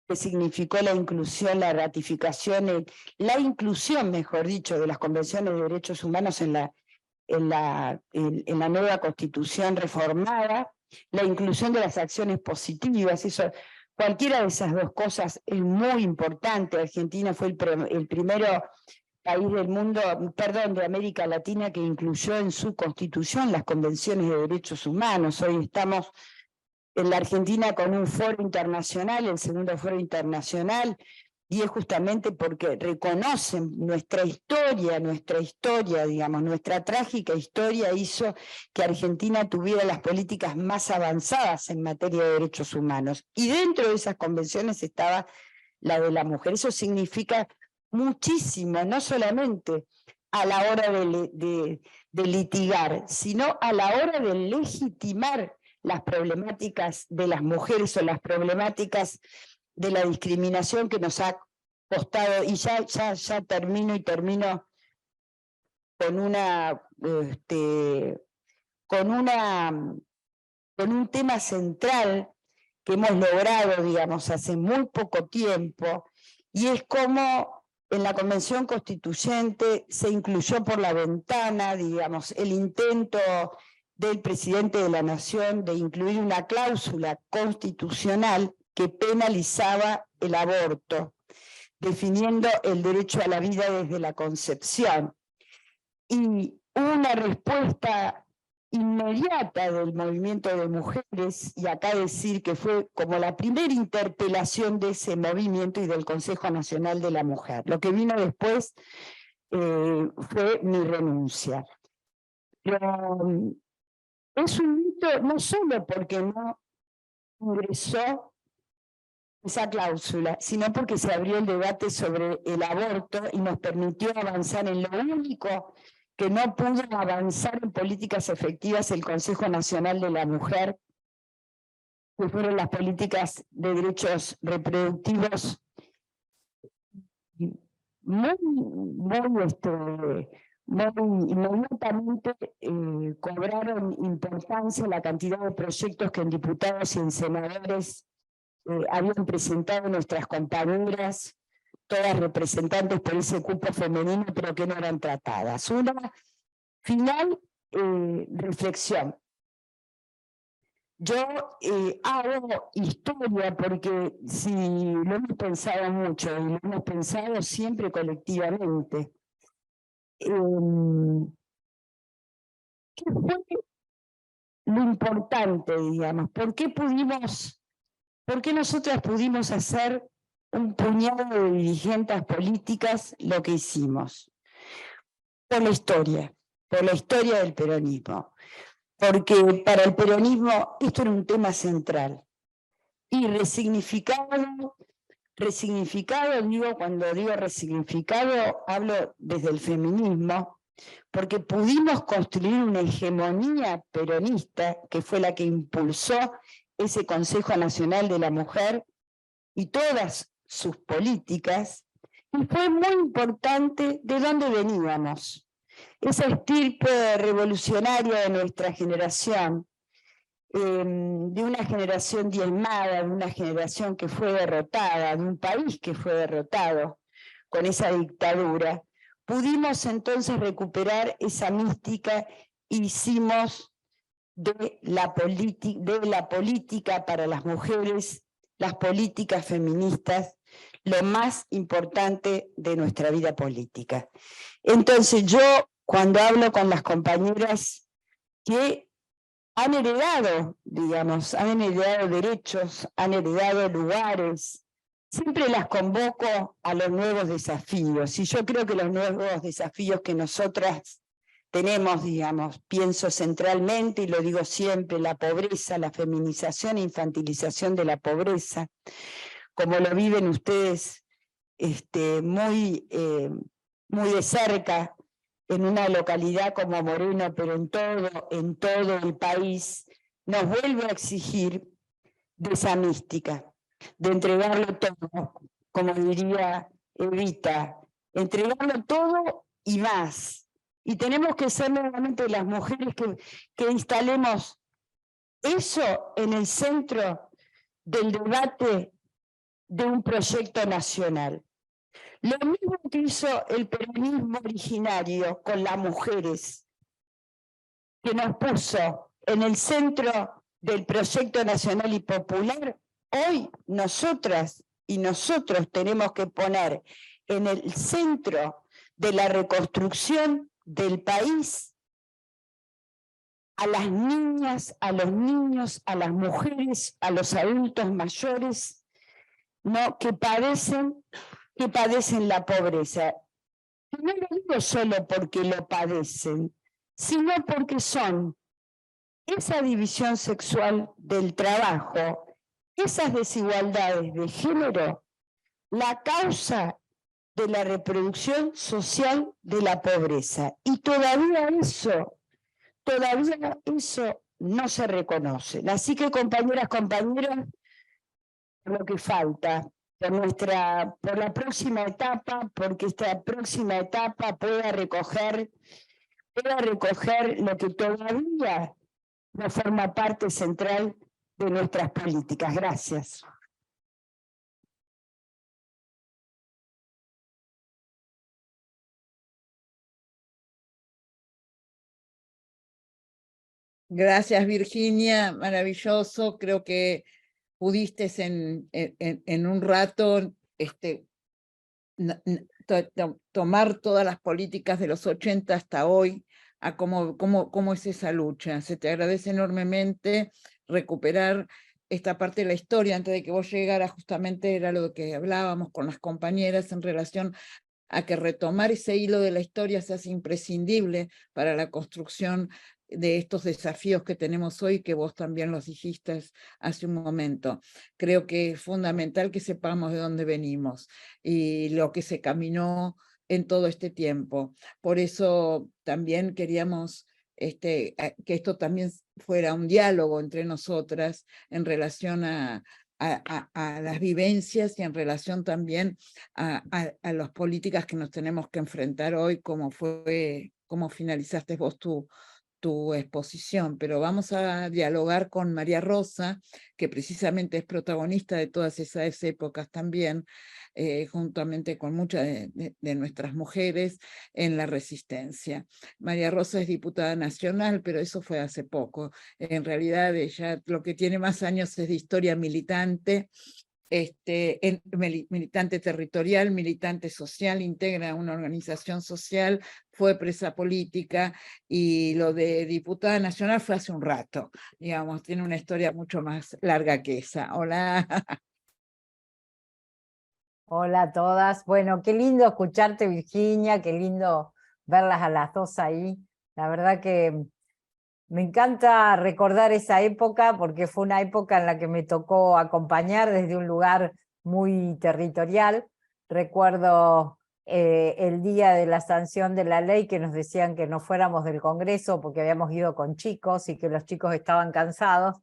que significó la inclusión, la ratificación, la inclusión, mejor dicho, de las convenciones de derechos humanos en la nueva Constitución reformada, la inclusión de las acciones positivas, eso, cualquiera de esas dos cosas es muy importante. Argentina fue el primero país del mundo, perdón, de América Latina que incluyó en su Constitución las convenciones de derechos humanos. Hoy estamos en la Argentina con un foro internacional, el segundo foro internacional, y es justamente porque reconocen nuestra historia, digamos, nuestra trágica historia hizo que Argentina tuviera las políticas más avanzadas en materia de derechos humanos. Y dentro de esas convenciones estaba la de la mujer. Eso significa muchísimo, no solamente a la hora de litigar, sino a la hora de legitimar las problemáticas de las mujeres o las problemáticas de la discriminación que nos ha costado, y ya termino con un tema central que hemos logrado, digamos, hace muy poco tiempo, y es cómo en la Convención Constituyente se incluyó por la ventana, digamos, el intento del presidente de la Nación de incluir una cláusula constitucional que penalizaba el aborto, definiendo el derecho a la vida desde la concepción. Y una respuesta inmediata del movimiento de mujeres, y acá decir que fue como la primera interpelación de ese movimiento y del Consejo Nacional de la Mujer. Lo que vino después fue mi renuncia. Pero es un hito no solo porque no ingresó esa cláusula, sino porque se abrió el debate sobre el aborto y nos permitió avanzar en lo único que no pudo avanzar en políticas efectivas el Consejo Nacional de la Mujer, que fueron las políticas de derechos reproductivos muy inmediatamente cobraron importancia la cantidad de proyectos que en diputados y en senadores habían presentado nuestras compañeras, todas representantes por ese cupo femenino, pero que no eran tratadas. Una final reflexión. Yo hago historia porque si lo hemos pensado mucho, y lo hemos pensado siempre colectivamente, ¿qué fue lo importante, digamos? ¿Por qué nosotras pudimos hacer un puñado de dirigentes políticas lo que hicimos? Por la historia del peronismo. Porque para el peronismo esto era un tema central. Y resignificado, cuando digo resignificado, hablo desde el feminismo, porque pudimos construir una hegemonía peronista, que fue la que impulsó ese Consejo Nacional de la Mujer y todas sus políticas, y fue muy importante de dónde veníamos. Esa estirpe revolucionaria de nuestra generación, de una generación diezmada, de una generación que fue derrotada, de un país que fue derrotado con esa dictadura, pudimos entonces recuperar esa mística e hicimos de la política para las mujeres, las políticas feministas, lo más importante de nuestra vida política. Entonces yo, cuando hablo con las compañeras que han heredado, digamos, han heredado derechos, han heredado lugares, siempre las convoco a los nuevos desafíos, y yo creo que los nuevos desafíos que nosotras tenemos, digamos, pienso centralmente, y lo digo siempre, la pobreza, la feminización e infantilización de la pobreza, como lo viven ustedes muy de cerca, en una localidad como Moreno, pero en todo el país, nos vuelve a exigir de esa mística, de entregarlo todo, como diría Evita, entregarlo todo y más. Y tenemos que ser nuevamente las mujeres que instalemos eso en el centro del debate de un proyecto nacional. Lo mismo que hizo el peronismo originario con las mujeres, que nos puso en el centro del proyecto nacional y popular, hoy nosotras y nosotros tenemos que poner en el centro de la reconstrucción del país a las niñas, a los niños, a las mujeres, a los adultos mayores, ¿no? que padecen la pobreza. Y no lo digo solo porque lo padecen, sino porque son esa división sexual del trabajo, esas desigualdades de género, la causa de la reproducción social de la pobreza. Y todavía eso no se reconoce. Así que, compañeras, compañeros, lo que falta por la próxima etapa, porque esta próxima etapa pueda recoger lo que todavía no forma parte central de nuestras políticas. Gracias. Gracias, Virginia, maravilloso. Creo que pudiste en un rato tomar todas las políticas de los 80 hasta hoy, a cómo es esa lucha. Se te agradece enormemente recuperar esta parte de la historia. Antes de que vos llegaras, justamente era lo que hablábamos con las compañeras en relación a que retomar ese hilo de la historia se hace imprescindible para la construcción de estos desafíos que tenemos hoy, que vos también los dijiste hace un momento. Creo que es fundamental que sepamos de dónde venimos y lo que se caminó en todo este tiempo. Por eso también queríamos que esto también fuera un diálogo entre nosotras en relación a las vivencias y en relación también a las políticas que nos tenemos que enfrentar hoy, como finalizaste vos tu exposición. Pero vamos a dialogar con María Rosa, que precisamente es protagonista de todas esas épocas también, juntamente con muchas de nuestras mujeres en la resistencia. María Rosa es diputada nacional, pero eso fue hace poco. En realidad ella lo que tiene más años es de historia militante, militante territorial, militante social, integra una organización social, fue presa política, y lo de diputada nacional fue hace un rato, digamos, tiene una historia mucho más larga que esa. Hola. Hola a todas. Bueno, qué lindo escucharte, Virginia, qué lindo verlas a las dos ahí. La verdad que me encanta recordar esa época porque fue una época en la que me tocó acompañar desde un lugar muy territorial. Recuerdo el día de la sanción de la ley, que nos decían que no fuéramos del Congreso porque habíamos ido con chicos y que los chicos estaban cansados,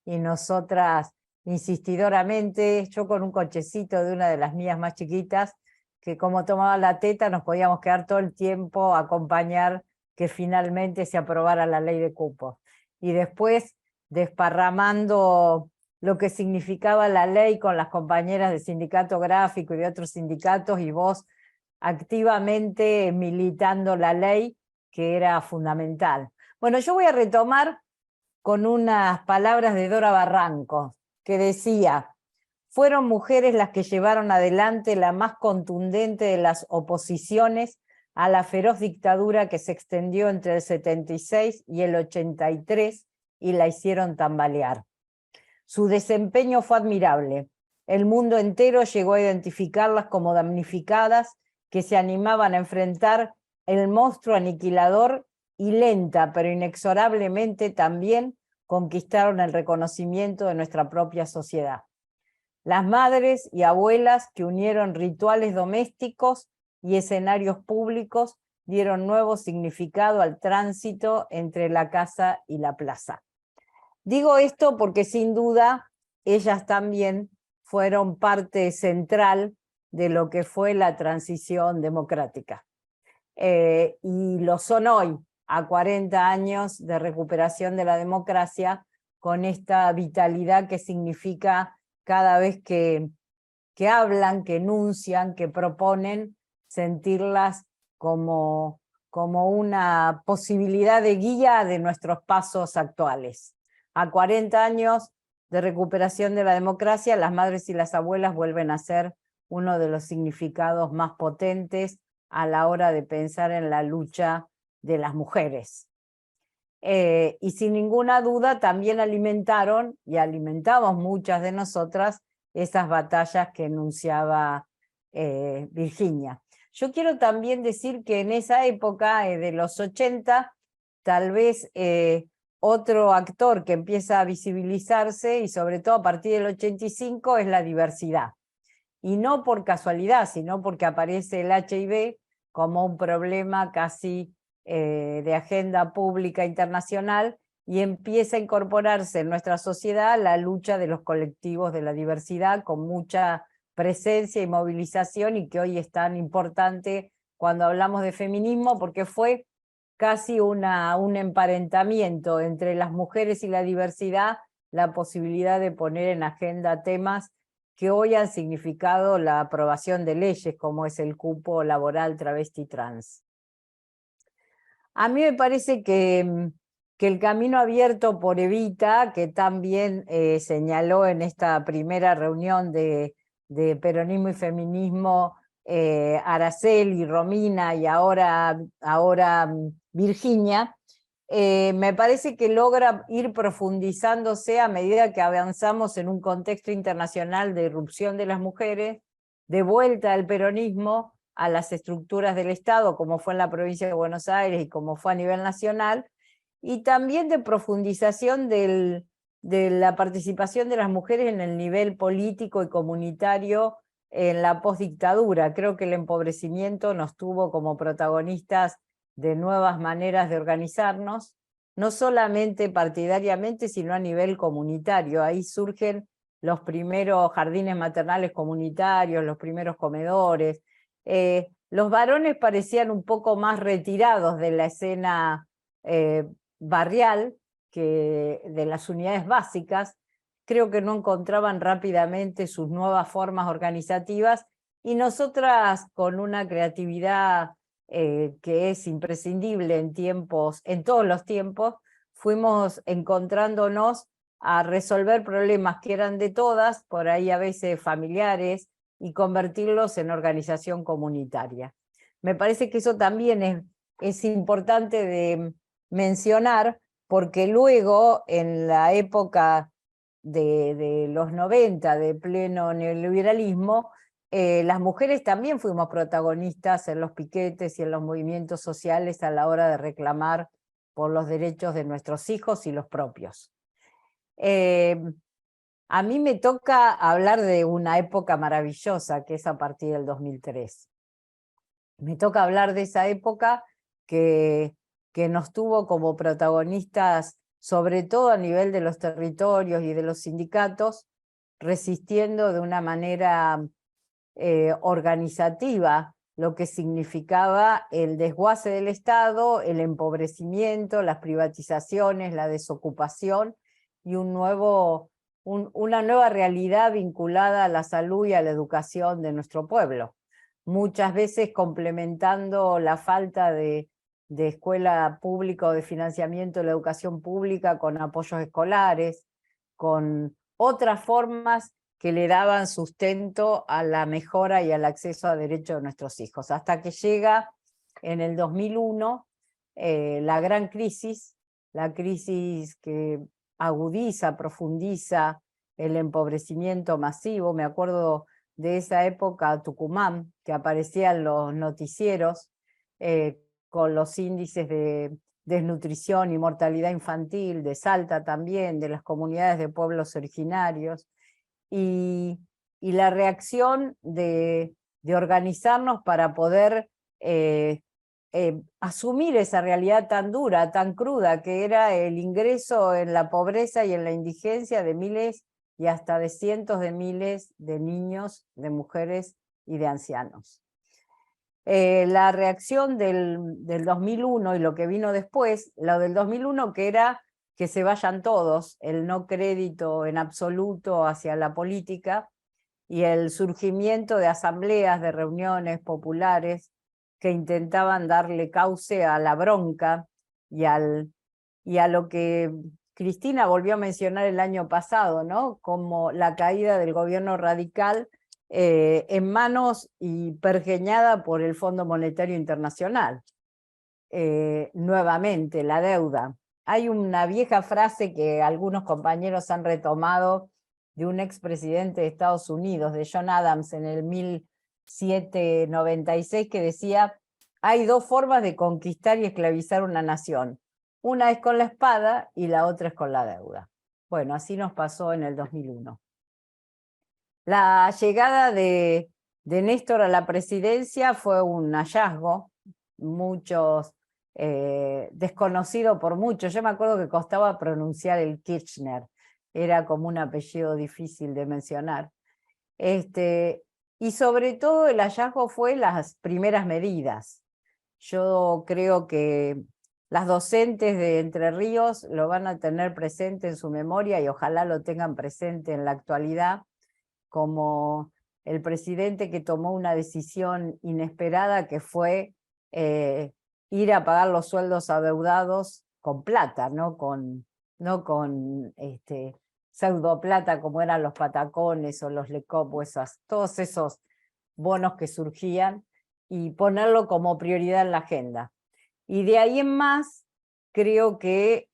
y nosotras insistidoramente, yo con un cochecito de una de las mías más chiquitas, que como tomaba la teta nos podíamos quedar todo el tiempo a acompañar que finalmente se aprobara la ley de cupos. Y después desparramando lo que significaba la ley con las compañeras del sindicato gráfico y de otros sindicatos, y vos activamente militando la ley, que era fundamental. Bueno, yo voy a retomar con unas palabras de Dora Barranco, que decía: fueron mujeres las que llevaron adelante la más contundente de las oposiciones a la feroz dictadura que se extendió entre el 76 y el 83 y la hicieron tambalear. Su desempeño fue admirable. El mundo entero llegó a identificarlas como damnificadas que se animaban a enfrentar el monstruo aniquilador y lenta pero inexorablemente también conquistaron el reconocimiento de nuestra propia sociedad. Las madres y abuelas que unieron rituales domésticos y escenarios públicos dieron nuevo significado al tránsito entre la casa y la plaza. Digo esto porque sin duda ellas también fueron parte central de lo que fue la transición democrática. Y lo son hoy, a 40 años de recuperación de la democracia, con esta vitalidad que significa cada vez que hablan, que enuncian, que proponen, sentirlas como una posibilidad de guía de nuestros pasos actuales. A 40 años de recuperación de la democracia, las madres y las abuelas vuelven a ser uno de los significados más potentes a la hora de pensar en la lucha de las mujeres. Y sin ninguna duda también alimentaron, y alimentamos muchas de nosotras, esas batallas que enunciaba Virginia. Yo quiero también decir que en esa época de los 80, tal vez otro actor que empieza a visibilizarse, y sobre todo a partir del 85, es la diversidad. Y no por casualidad, sino porque aparece el HIV como un problema casi de agenda pública internacional, y empieza a incorporarse en nuestra sociedad la lucha de los colectivos de la diversidad con mucha presencia y movilización, y que hoy es tan importante cuando hablamos de feminismo, porque fue casi un emparentamiento entre las mujeres y la diversidad, la posibilidad de poner en agenda temas que hoy han significado la aprobación de leyes como es el cupo laboral travesti trans. A mí me parece que el camino abierto por Evita, que también señaló en esta primera reunión de peronismo y feminismo Araceli, Romina y ahora Virginia, me parece que logra ir profundizándose a medida que avanzamos en un contexto internacional de irrupción de las mujeres, de vuelta al peronismo a las estructuras del Estado, como fue en la provincia de Buenos Aires y como fue a nivel nacional, y también de profundización de la participación de las mujeres en el nivel político y comunitario en la postdictadura. Creo que el empobrecimiento nos tuvo como protagonistas de nuevas maneras de organizarnos, no solamente partidariamente, sino a nivel comunitario. Ahí surgen los primeros jardines maternales comunitarios, los primeros comedores. Los varones parecían un poco más retirados de la escena barrial que de las unidades básicas. Creo que no encontraban rápidamente sus nuevas formas organizativas, y nosotras, con una creatividad que es imprescindible en todos los tiempos, fuimos encontrándonos a resolver problemas que eran de todas, por ahí a veces familiares, y convertirlos en organización comunitaria. Me parece que eso también es importante de mencionar, porque luego, en la época de los 90, de pleno neoliberalismo, las mujeres también fuimos protagonistas en los piquetes y en los movimientos sociales a la hora de reclamar por los derechos de nuestros hijos y los propios. A mí me toca hablar de una época maravillosa, que es a partir del 2003. Me toca hablar de esa época que nos tuvo como protagonistas, sobre todo a nivel de los territorios y de los sindicatos, resistiendo de una manera organizativa lo que significaba el desguace del Estado, el empobrecimiento, las privatizaciones, la desocupación y una nueva realidad vinculada a la salud y a la educación de nuestro pueblo. Muchas veces complementando la falta de escuela pública o de financiamiento de la educación pública con apoyos escolares, con otras formas que le daban sustento a la mejora y al acceso a derechos de nuestros hijos. Hasta que llega en el 2001 la gran crisis, la crisis que agudiza, profundiza el empobrecimiento masivo. Me acuerdo de esa época Tucumán, que aparecían los noticieros con los índices de desnutrición y mortalidad infantil, de Salta también, de las comunidades de pueblos originarios, y la reacción de organizarnos para poder asumir esa realidad tan dura, tan cruda, que era el ingreso en la pobreza y en la indigencia de miles y hasta de cientos de miles de niños, de mujeres y de ancianos. La reacción del 2001 y lo que vino después, lo del 2001 que era que se vayan todos, el no crédito en absoluto hacia la política y el surgimiento de asambleas, de reuniones populares que intentaban darle cauce a la bronca y a lo que Cristina volvió a mencionar el año pasado, ¿no? Como la caída del gobierno radical en manos y pergeñada por el Fondo Monetario Internacional. Nuevamente, la deuda. Hay una vieja frase que algunos compañeros han retomado de un expresidente de Estados Unidos, de John Adams, en el 1796, que decía: hay dos formas de conquistar y esclavizar una nación. Una es con la espada y la otra es con la deuda. Bueno, así nos pasó en el 2001. La llegada de Néstor a la presidencia fue un hallazgo, desconocido por muchos. Yo me acuerdo que costaba pronunciar el Kirchner, era como un apellido difícil de mencionar. Y sobre todo el hallazgo fue las primeras medidas. Yo creo que las docentes de Entre Ríos lo van a tener presente en su memoria y ojalá lo tengan presente en la actualidad, como el presidente que tomó una decisión inesperada, que fue ir a pagar los sueldos adeudados con plata, no con pseudo plata como eran los patacones o los lecop, o todos esos bonos que surgían, y ponerlo como prioridad en la agenda. Y de ahí en más, creo que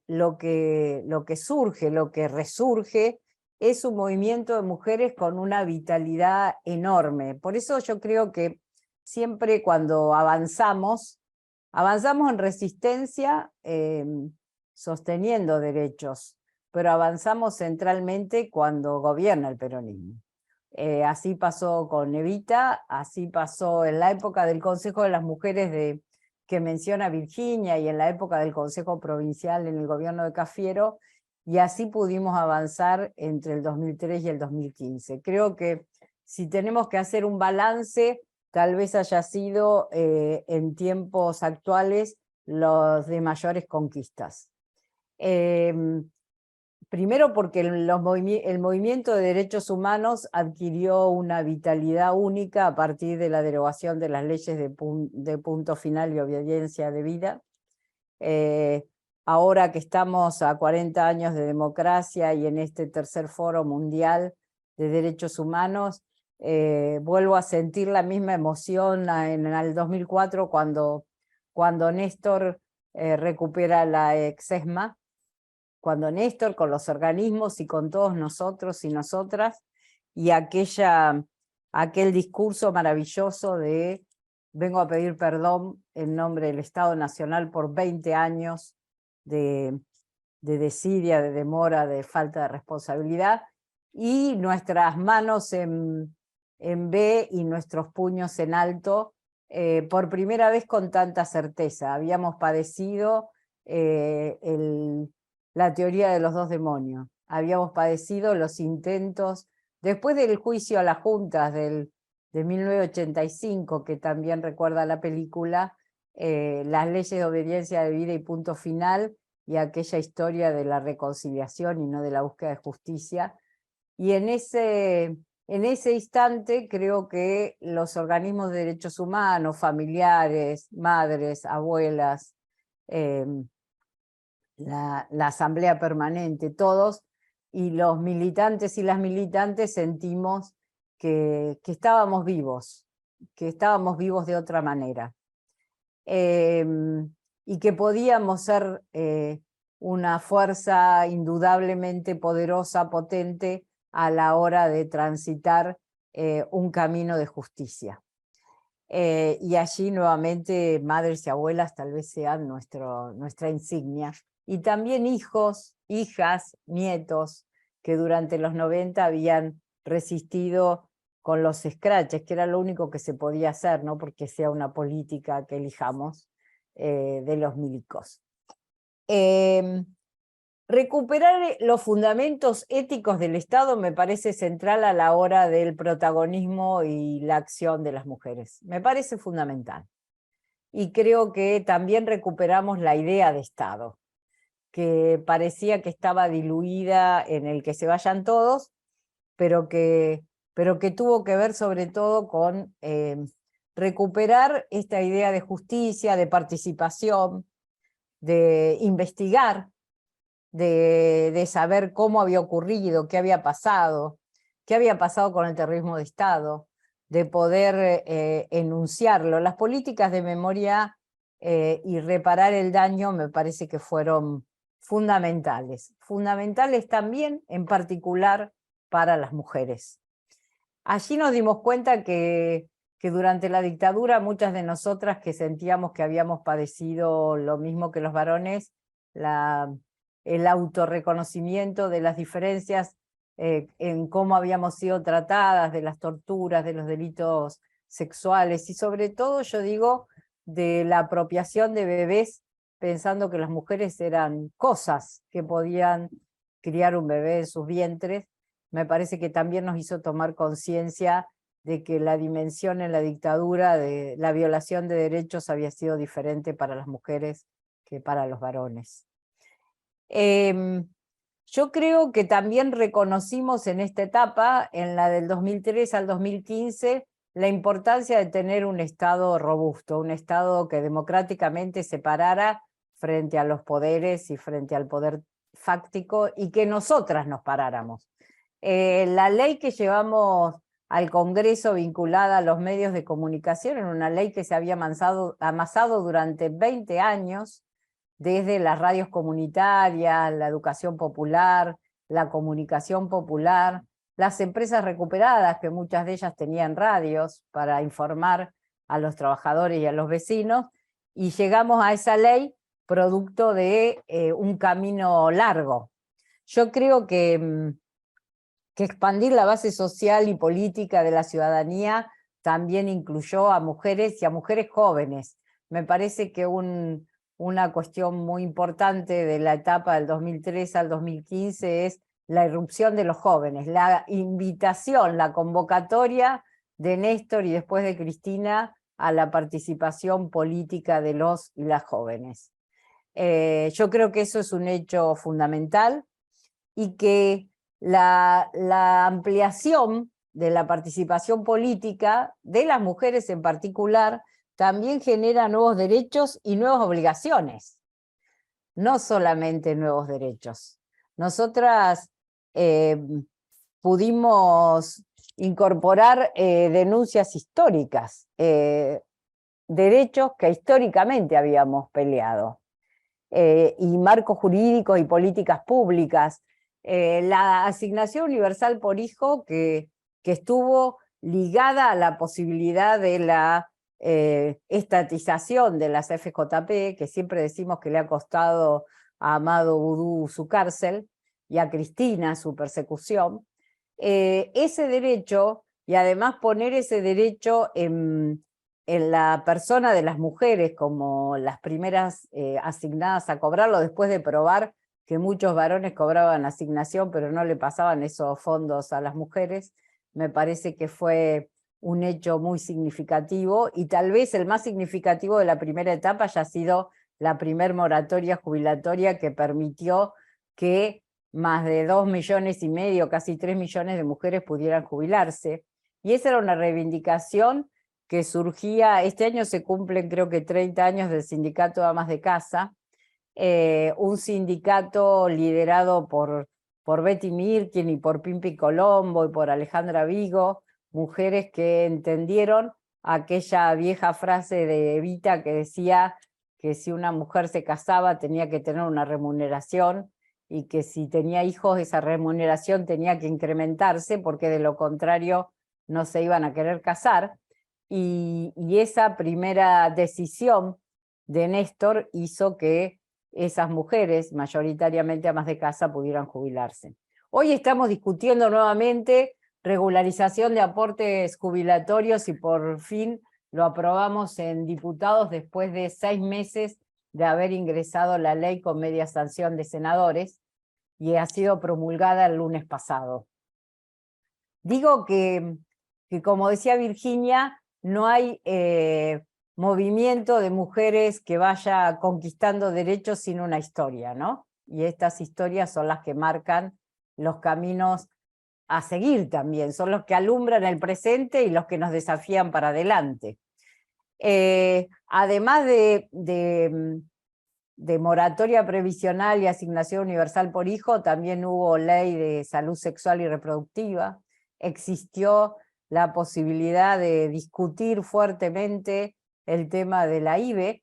lo que surge, lo que resurge, es un movimiento de mujeres con una vitalidad enorme. Por eso yo creo que siempre cuando avanzamos en resistencia, sosteniendo derechos, pero avanzamos centralmente cuando gobierna el peronismo. Así pasó con Evita, así pasó en la época del Consejo de las Mujeres que menciona Virginia, y en la época del Consejo Provincial en el gobierno de Cafiero, y así pudimos avanzar entre el 2003 y el 2015. Creo que si tenemos que hacer un balance, tal vez haya sido en tiempos actuales los de mayores conquistas. Primero porque el movimiento de derechos humanos adquirió una vitalidad única a partir de la derogación de las leyes de punto final y obediencia debida. Ahora que estamos a 40 años de democracia y en este tercer foro mundial de derechos humanos, vuelvo a sentir la misma emoción en el 2004 cuando Néstor recupera la EXESMA, cuando Néstor con los organismos y con todos nosotros y nosotras, y aquel discurso maravilloso de vengo a pedir perdón en nombre del Estado Nacional por 20 años de desidia, de demora, de falta de responsabilidad, y nuestras manos en B y nuestros puños en alto, por primera vez con tanta certeza. Habíamos padecido la teoría de los dos demonios, habíamos padecido los intentos, después del juicio a las juntas de 1985, que también recuerda la película, las leyes de obediencia debida y punto final, y aquella historia de la reconciliación y no de la búsqueda de justicia. Y en ese instante creo que los organismos de derechos humanos, familiares, madres, abuelas, la Asamblea Permanente, todos, y los militantes y las militantes sentimos que estábamos vivos de otra manera. Y que podíamos ser una fuerza indudablemente poderosa, potente, a la hora de transitar un camino de justicia. y allí nuevamente madres y abuelas tal vez sean nuestra insignia. Y también hijos, hijas, nietos, que durante los 90 habían resistido con los scratches, que era lo único que se podía hacer, no porque sea una política que elijamos de los milicos. Recuperar los fundamentos éticos del Estado me parece central a la hora del protagonismo y la acción de las mujeres. Me parece fundamental. Y creo que también recuperamos la idea de Estado, que parecía que estaba diluida en el que se vayan todos, pero que tuvo que ver sobre todo con recuperar esta idea de justicia, de participación, de investigar, de saber cómo había ocurrido, qué había pasado con el terrorismo de Estado, de poder enunciarlo. Las políticas de memoria y reparar el daño me parece que fueron fundamentales. Fundamentales también, en particular, para las mujeres. Allí nos dimos cuenta que durante la dictadura muchas de nosotras que sentíamos que habíamos padecido lo mismo que los varones, el autorreconocimiento de las diferencias en cómo habíamos sido tratadas, de las torturas, de los delitos sexuales y sobre todo, yo digo, de la apropiación de bebés pensando que las mujeres eran cosas que podían criar un bebé en sus vientres, me parece que también nos hizo tomar conciencia de que la dimensión en la dictadura de la violación de derechos había sido diferente para las mujeres que para los varones. Yo creo que también reconocimos en esta etapa, en la del 2003 al 2015, la importancia de tener un Estado robusto, un Estado que democráticamente se parara frente a los poderes y frente al poder fáctico y que nosotras nos paráramos. La ley que llevamos al Congreso vinculada a los medios de comunicación era una ley que se había amasado durante 20 años, desde las radios comunitarias, la educación popular, la comunicación popular, las empresas recuperadas, que muchas de ellas tenían radios para informar a los trabajadores y a los vecinos, y llegamos a esa ley producto de un camino largo. Yo creo que expandir la base social y política de la ciudadanía también incluyó a mujeres y a mujeres jóvenes. Me parece que una cuestión muy importante de la etapa del 2003 al 2015 es la irrupción de los jóvenes, la invitación, la convocatoria de Néstor y después de Cristina a la participación política de los y las jóvenes. Yo creo que eso es un hecho fundamental y que la ampliación de la participación política de las mujeres en particular también genera nuevos derechos y nuevas obligaciones, no solamente nuevos derechos. Nosotras pudimos incorporar denuncias históricas, derechos que históricamente habíamos peleado, y marcos jurídicos y políticas públicas. La asignación universal por hijo que estuvo ligada a la posibilidad de la estatización de las FJP, que siempre decimos que le ha costado a Amado Vudú su cárcel y a Cristina su persecución, ese derecho, y además poner ese derecho en la persona de las mujeres como las primeras asignadas a cobrarlo, después de probar que muchos varones cobraban asignación pero no le pasaban esos fondos a las mujeres, me parece que fue un hecho muy significativo, y tal vez el más significativo de la primera etapa haya sido la primer moratoria jubilatoria que permitió que más de 2,5 millones, casi 3 millones de mujeres pudieran jubilarse. Y esa era una reivindicación que surgía, este año se cumplen creo que 30 años del Sindicato de Amas de Casa, un sindicato liderado por Betty Mirkin y por Pimpi Colombo y por Alejandra Vigo, mujeres que entendieron aquella vieja frase de Evita que decía que si una mujer se casaba tenía que tener una remuneración y que si tenía hijos esa remuneración tenía que incrementarse porque de lo contrario no se iban a querer casar. y esa primera decisión de Néstor hizo que esas mujeres, mayoritariamente amas de casa, pudieran jubilarse. Hoy estamos discutiendo nuevamente regularización de aportes jubilatorios y por fin lo aprobamos en diputados después de 6 meses de haber ingresado la ley con media sanción de senadores y ha sido promulgada el lunes pasado. Digo que como decía Virginia, no hay movimiento de mujeres que vaya conquistando derechos sin una historia, ¿no? Y estas historias son las que marcan los caminos a seguir también, son los que alumbran el presente y los que nos desafían para adelante. Además de moratoria previsional y asignación universal por hijo, también hubo ley de salud sexual y reproductiva, existió la posibilidad de discutir fuertemente el tema de la IVE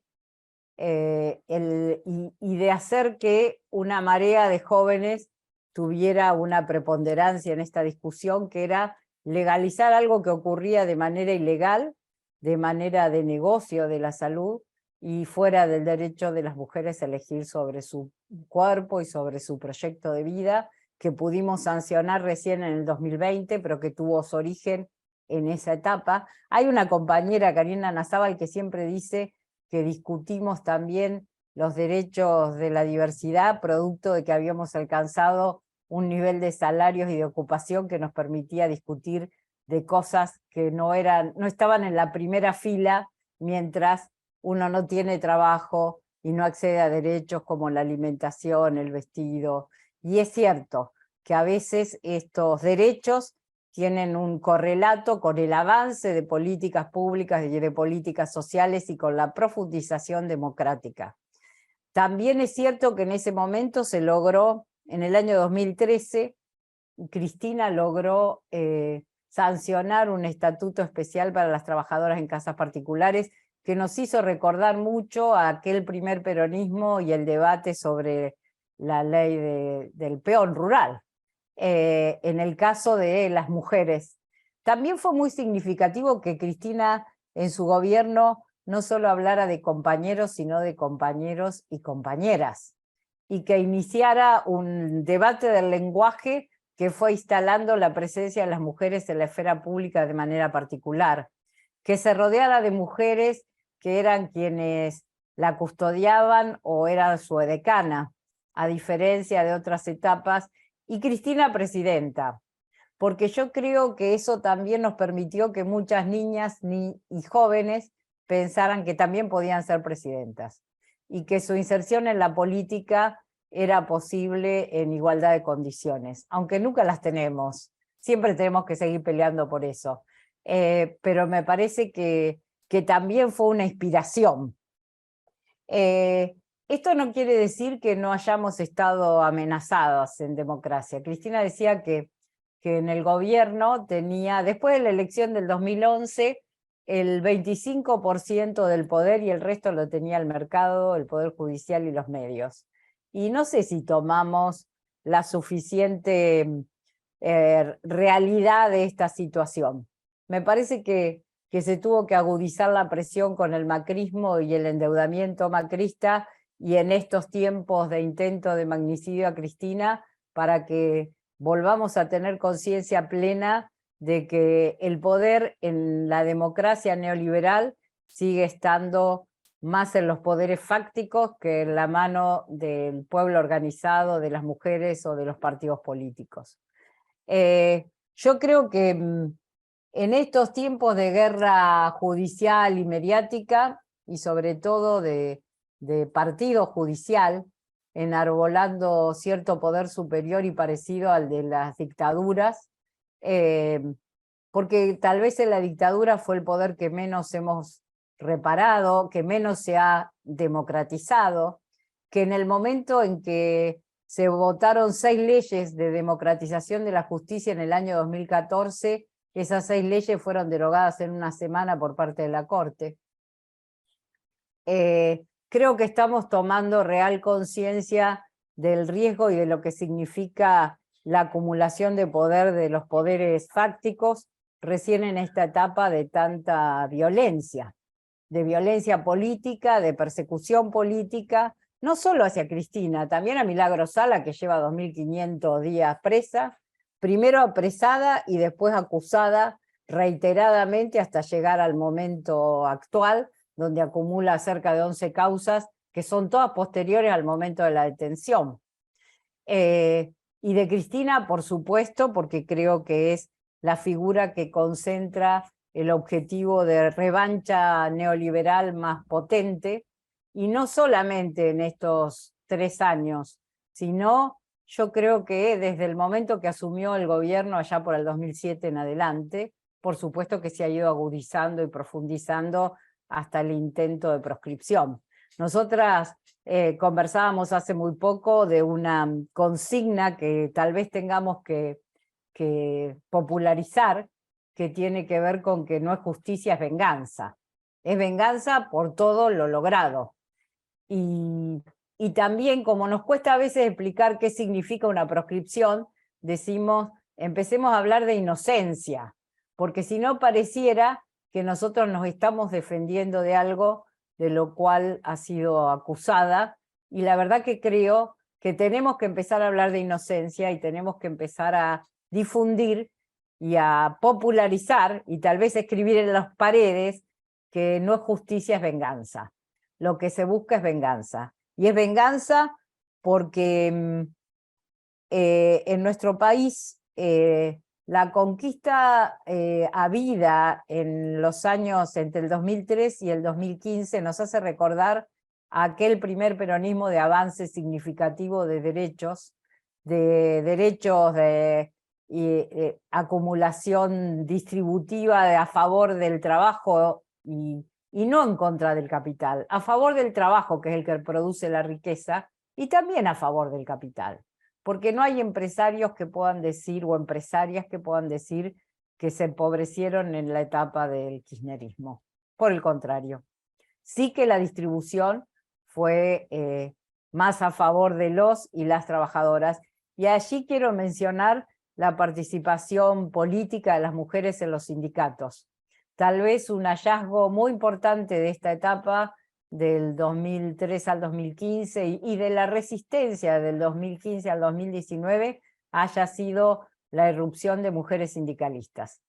y de hacer que una marea de jóvenes tuviera una preponderancia en esta discusión, que era legalizar algo que ocurría de manera ilegal, de manera de negocio de la salud, y fuera del derecho de las mujeres a elegir sobre su cuerpo y sobre su proyecto de vida, que pudimos sancionar recién en el 2020, pero que tuvo su origen en esa etapa. Hay una compañera, Karina Nazábal, que siempre dice que discutimos también los derechos de la diversidad, producto de que habíamos alcanzado un nivel de salarios y de ocupación que nos permitía discutir de cosas que no estaban en la primera fila, mientras uno no tiene trabajo y no accede a derechos como la alimentación, el vestido. Y es cierto que a veces estos derechos tienen un correlato con el avance de políticas públicas y de políticas sociales y con la profundización democrática. También es cierto que en ese momento se logró, en el año 2013, Cristina logró sancionar un estatuto especial para las trabajadoras en casas particulares, que nos hizo recordar mucho a aquel primer peronismo y el debate sobre la ley del peón rural. En el caso de las mujeres, también fue muy significativo que Cristina en su gobierno no solo hablara de compañeros, sino de compañeros y compañeras, y que iniciara un debate del lenguaje que fue instalando la presencia de las mujeres en la esfera pública de manera particular, que se rodeara de mujeres que eran quienes la custodiaban o eran su edecana, a diferencia de otras etapas, y Cristina presidenta, porque yo creo que eso también nos permitió que muchas niñas y jóvenes pensaran que también podían ser presidentas, y que su inserción en la política era posible en igualdad de condiciones, aunque nunca las tenemos, siempre tenemos que seguir peleando por eso, pero me parece que también fue una inspiración. Esto no quiere decir que no hayamos estado amenazadas en democracia. Cristina decía que en el gobierno tenía, después de la elección del 2011, el 25% del poder y el resto lo tenía el mercado, el poder judicial y los medios. Y no sé si tomamos la suficiente realidad de esta situación. Me parece que se tuvo que agudizar la presión con el macrismo y el endeudamiento macrista, y en estos tiempos de intento de magnicidio a Cristina, para que volvamos a tener conciencia plena de que el poder en la democracia neoliberal sigue estando más en los poderes fácticos que en la mano del pueblo organizado, de las mujeres o de los partidos políticos. Yo creo que en estos tiempos de guerra judicial y mediática, y sobre todo de partido judicial, enarbolando cierto poder superior y parecido al de las dictaduras, porque tal vez en la dictadura fue el poder que menos hemos reparado, que menos se ha democratizado, que en el momento en que se votaron 6 leyes de democratización de la justicia en el año 2014, esas 6 leyes fueron derogadas en una semana por parte de la Corte. Creo que estamos tomando real conciencia del riesgo y de lo que significa la acumulación de poder de los poderes fácticos recién en esta etapa de tanta violencia, de violencia política, de persecución política, no solo hacia Cristina, también a Milagro Sala, que lleva 2.500 días presa, primero apresada y después acusada reiteradamente hasta llegar al momento actual, donde acumula cerca de 11 causas, que son todas posteriores al momento de la detención. Y de Cristina, por supuesto, porque creo que es la figura que concentra el objetivo de revancha neoliberal más potente, y no solamente en estos 3 años, sino yo creo que desde el momento que asumió el gobierno allá por el 2007 en adelante, por supuesto que se ha ido agudizando y profundizando hasta el intento de proscripción. Nosotras conversábamos hace muy poco de una consigna que tal vez tengamos que popularizar, que tiene que ver con que no es justicia, es venganza. Es venganza por todo lo logrado. Y también, como nos cuesta a veces explicar qué significa una proscripción, decimos, empecemos a hablar de inocencia, porque si no pareciera que nosotros nos estamos defendiendo de algo de lo cual ha sido acusada, y la verdad que creo que tenemos que empezar a hablar de inocencia y tenemos que empezar a difundir y a popularizar y tal vez escribir en las paredes que no es justicia, es venganza. Lo que se busca es venganza. Y es venganza porque en nuestro país la conquista habida en los años entre el 2003 y el 2015 nos hace recordar aquel primer peronismo de avance significativo de derechos, de acumulación distributiva a favor del trabajo y no en contra del capital, a favor del trabajo, que es el que produce la riqueza, y también a favor del capital. Porque no hay empresarios que puedan decir, o empresarias que puedan decir que se empobrecieron en la etapa del kirchnerismo. Por el contrario, sí que la distribución fue más a favor de los y las trabajadoras. Y allí quiero mencionar la participación política de las mujeres en los sindicatos. Tal vez un hallazgo muy importante de esta etapa del 2003 al 2015 y de la resistencia del 2015 al 2019 haya sido la irrupción de mujeres sindicalistas,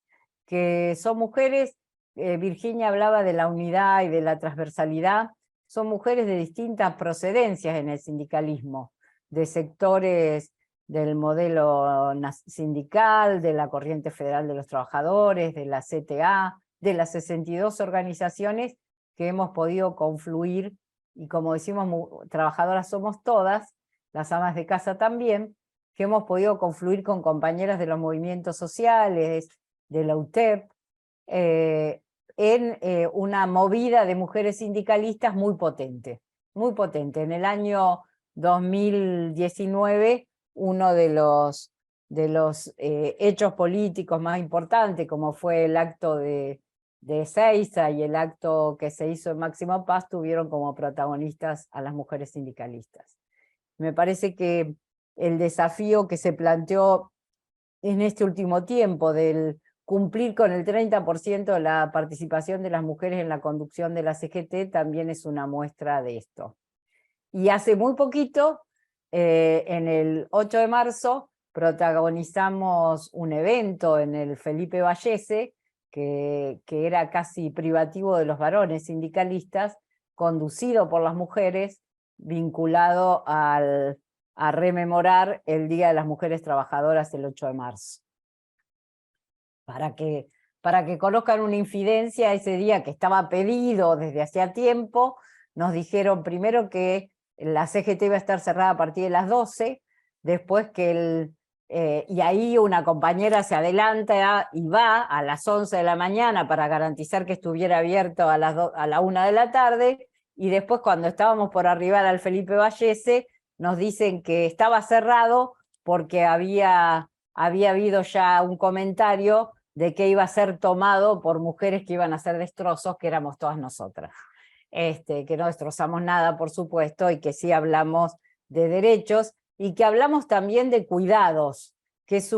que son mujeres, Virginia hablaba de la unidad y de la transversalidad, son mujeres de distintas procedencias en el sindicalismo, de sectores del modelo sindical, de la Corriente Federal de los Trabajadores, de la CTA, de las 62 organizaciones que hemos podido confluir, y como decimos, trabajadoras somos todas, las amas de casa también, que hemos podido confluir con compañeras de los movimientos sociales, de la UTEP, en una movida de mujeres sindicalistas muy potente, muy potente. En el año 2019, uno de los hechos políticos más importantes, como fue el acto de Ezeiza y el acto que se hizo en Máximo Paz, tuvieron como protagonistas a las mujeres sindicalistas. Me parece que el desafío que se planteó en este último tiempo del cumplir con el 30% de la participación de las mujeres en la conducción de la CGT también es una muestra de esto. Y hace muy poquito, en el 8 de marzo, protagonizamos un evento en el Felipe Vallese, que era casi privativo de los varones sindicalistas, conducido por las mujeres, vinculado a rememorar el Día de las Mujeres Trabajadoras el 8 de marzo. Para que conozcan una infidencia, ese día que estaba pedido desde hacía tiempo, nos dijeron primero que la CGT iba a estar cerrada a partir de las 12, después que y ahí una compañera se adelanta y va a las 11 de la mañana para garantizar que estuviera abierto a la 1 de la tarde, y después cuando estábamos por arribar al Felipe Vallese, nos dicen que estaba cerrado porque había habido ya un comentario de que iba a ser tomado por mujeres que iban a hacer destrozos, que éramos todas nosotras. Que no destrozamos nada, por supuesto, y que sí hablamos de derechos, y que hablamos también de cuidados, que es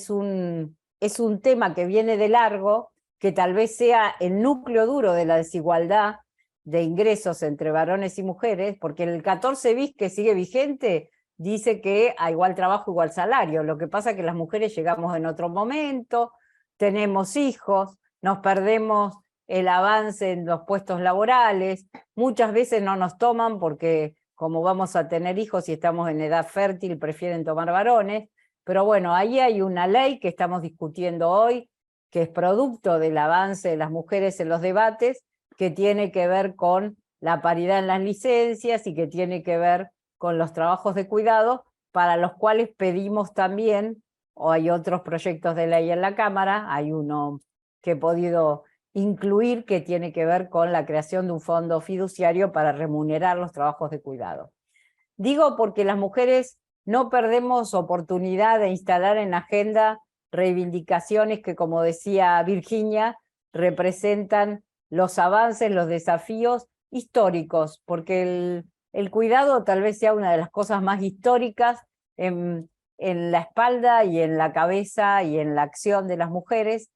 un es un tema que viene de largo, que tal vez sea el núcleo duro de la desigualdad de ingresos entre varones y mujeres, porque el 14 bis que sigue vigente dice que a igual trabajo, igual salario. Lo que pasa es que las mujeres llegamos en otro momento, tenemos hijos, nos perdemos el avance en los puestos laborales, muchas veces no nos toman porque como vamos a tener hijos y estamos en edad fértil, prefieren tomar varones, pero bueno, ahí hay una ley que estamos discutiendo hoy, que es producto del avance de las mujeres en los debates, que tiene que ver con la paridad en las licencias y que tiene que ver con los trabajos de cuidado, para los cuales pedimos también, o hay otros proyectos de ley en la Cámara, hay uno que he podido incluir que tiene que ver con la creación de un fondo fiduciario para remunerar los trabajos de cuidado. Digo porque las mujeres no perdemos oportunidad de instalar en la agenda reivindicaciones que, como decía Virginia, representan los avances, los desafíos históricos, porque el cuidado tal vez sea una de las cosas más históricas en la espalda y en la cabeza y en la acción de las mujeres,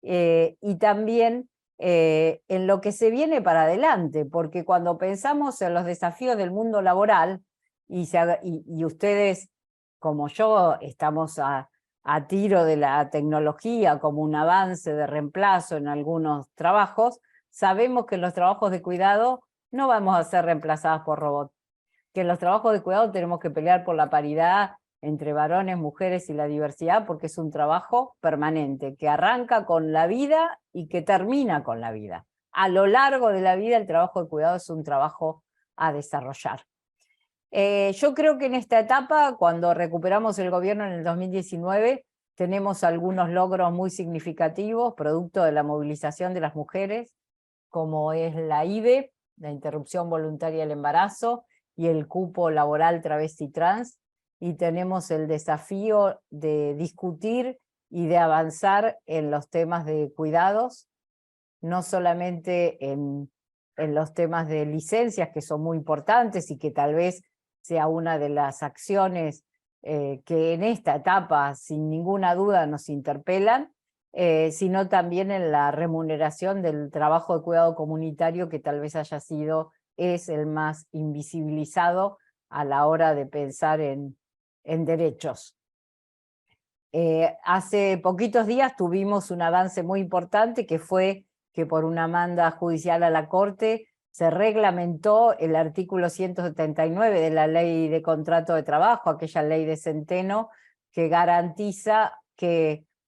y también en lo que se viene para adelante, porque cuando pensamos en los desafíos del mundo laboral, y ustedes, como yo, estamos a tiro de la tecnología como un avance de reemplazo en algunos trabajos, sabemos que en los trabajos de cuidado no vamos a ser reemplazadas por robots, que en los trabajos de cuidado tenemos que pelear por la paridad entre varones, mujeres y la diversidad, porque es un trabajo permanente, que arranca con la vida y que termina con la vida. A lo largo de la vida el trabajo de cuidado es un trabajo a desarrollar. Yo creo que en esta etapa, cuando recuperamos el gobierno en el 2019, tenemos algunos logros muy significativos, producto de la movilización de las mujeres, como es la IVE, la interrupción voluntaria del embarazo, y el cupo laboral travesti trans, y tenemos el desafío de discutir y de avanzar en los temas de cuidados, no solamente en los temas de licencias, que son muy importantes y que tal vez sea una de las acciones que en esta etapa, sin ninguna duda, nos interpelan, sino también en la remuneración del trabajo de cuidado comunitario, que tal vez es el más invisibilizado a la hora de pensar en derechos. Hace poquitos días tuvimos un avance muy importante, que fue que por una manda judicial a la Corte se reglamentó el artículo 179 de la Ley de Contrato de Trabajo, aquella ley de Centeno, que garantiza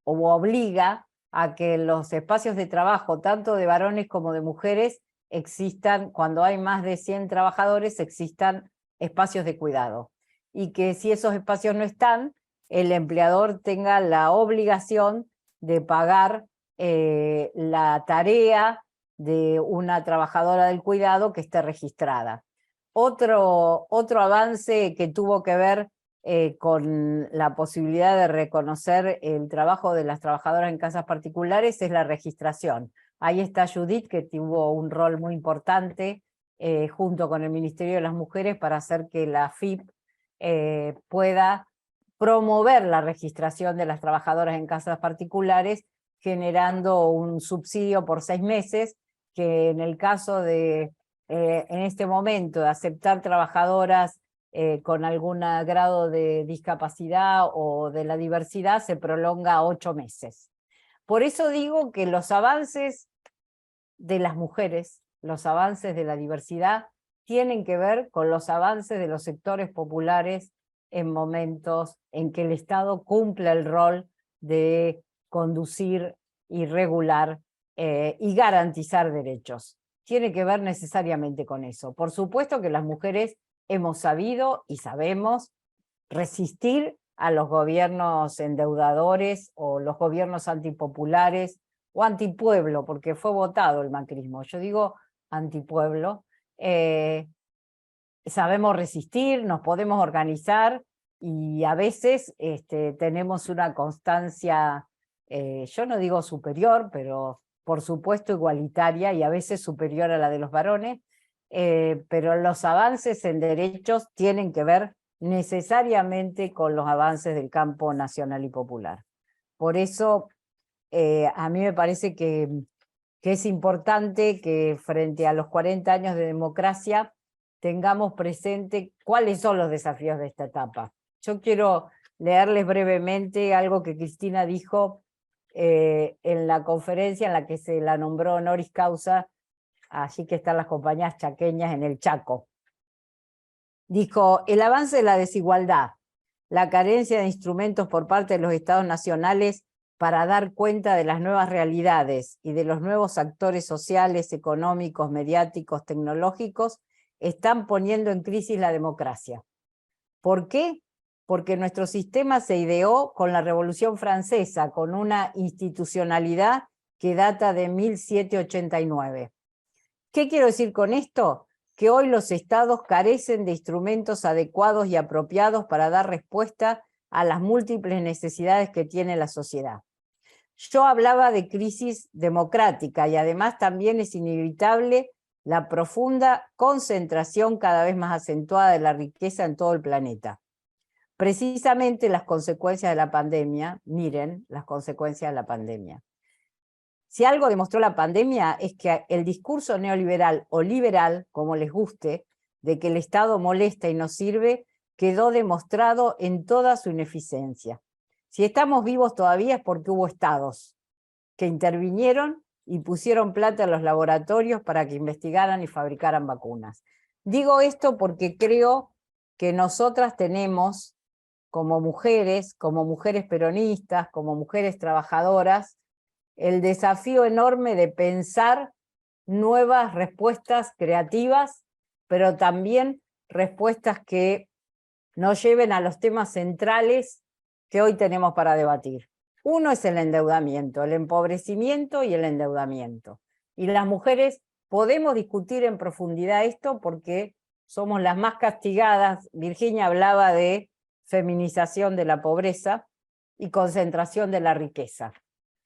o obliga a que los espacios de trabajo, tanto de varones como de mujeres, existan, cuando hay más de 100 trabajadores, existan espacios de cuidado. Y que si esos espacios no están, el empleador tenga la obligación de pagar la tarea de una trabajadora del cuidado que esté registrada. Otro avance que tuvo que ver con la posibilidad de reconocer el trabajo de las trabajadoras en casas particulares es la registración. Ahí está Judith, que tuvo un rol muy importante junto con el Ministerio de las Mujeres para hacer que la FIP pueda promover la registración de las trabajadoras en casas particulares, generando un subsidio por 6 meses, que en el caso de, en este momento, de aceptar trabajadoras con algún grado de discapacidad o de la diversidad, se prolonga a 8 meses. Por eso digo que los avances de las mujeres, los avances de la diversidad, tienen que ver con los avances de los sectores populares en momentos en que el Estado cumple el rol de conducir y regular y garantizar derechos. Tiene que ver necesariamente con eso. Por supuesto que las mujeres hemos sabido y sabemos resistir a los gobiernos endeudadores o los gobiernos antipopulares o antipueblo, porque fue votado el macrismo. Yo digo antipueblo. Sabemos resistir, nos podemos organizar y a veces tenemos una constancia, yo no digo superior, pero por supuesto igualitaria y a veces superior a la de los varones, pero los avances en derechos tienen que ver necesariamente con los avances del campo nacional y popular. Por eso a mí me parece que es importante que frente a los 40 años de democracia tengamos presente cuáles son los desafíos de esta etapa. Yo quiero leerles brevemente algo que Cristina dijo en la conferencia en la que se la nombró honoris causa, allí que están las compañías chaqueñas en el Chaco. Dijo: el avance de la desigualdad, la carencia de instrumentos por parte de los estados nacionales para dar cuenta de las nuevas realidades y de los nuevos actores sociales, económicos, mediáticos, tecnológicos, están poniendo en crisis la democracia. ¿Por qué? Porque nuestro sistema se ideó con la Revolución Francesa, con una institucionalidad que data de 1789. ¿Qué quiero decir con esto? Que hoy los estados carecen de instrumentos adecuados y apropiados para dar respuesta a las múltiples necesidades que tiene la sociedad. Yo hablaba de crisis democrática y además también es inevitable la profunda concentración cada vez más acentuada de la riqueza en todo el planeta. Precisamente las consecuencias de la pandemia, miren las consecuencias de la pandemia. Si algo demostró la pandemia es que el discurso neoliberal o liberal, como les guste, de que el Estado molesta y no sirve, quedó demostrado en toda su ineficiencia. Si estamos vivos todavía es porque hubo estados que intervinieron y pusieron plata en los laboratorios para que investigaran y fabricaran vacunas. Digo esto porque creo que nosotras tenemos, como mujeres peronistas, como mujeres trabajadoras, el desafío enorme de pensar nuevas respuestas creativas, pero también respuestas que nos lleven a los temas centrales que hoy tenemos para debatir. Uno es el endeudamiento, el empobrecimiento y el endeudamiento. Y las mujeres podemos discutir en profundidad esto porque somos las más castigadas. Virginia hablaba de feminización de la pobreza y concentración de la riqueza.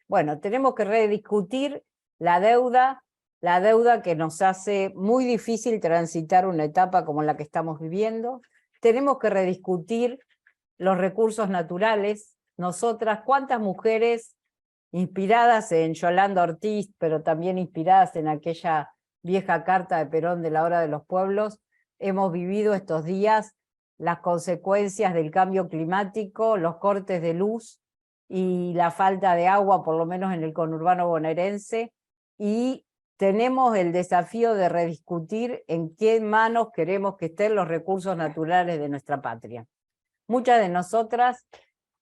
Bueno, tenemos que rediscutir la deuda que nos hace muy difícil transitar una etapa como la que estamos viviendo. Tenemos que rediscutir los recursos naturales. Nosotras, ¿cuántas mujeres inspiradas en Yolanda Ortiz, pero también inspiradas en aquella vieja carta de Perón de la Hora de los Pueblos, hemos vivido estos días las consecuencias del cambio climático, los cortes de luz y la falta de agua, por lo menos en el conurbano bonaerense, y tenemos el desafío de rediscutir en qué manos queremos que estén los recursos naturales de nuestra patria. Muchas de nosotras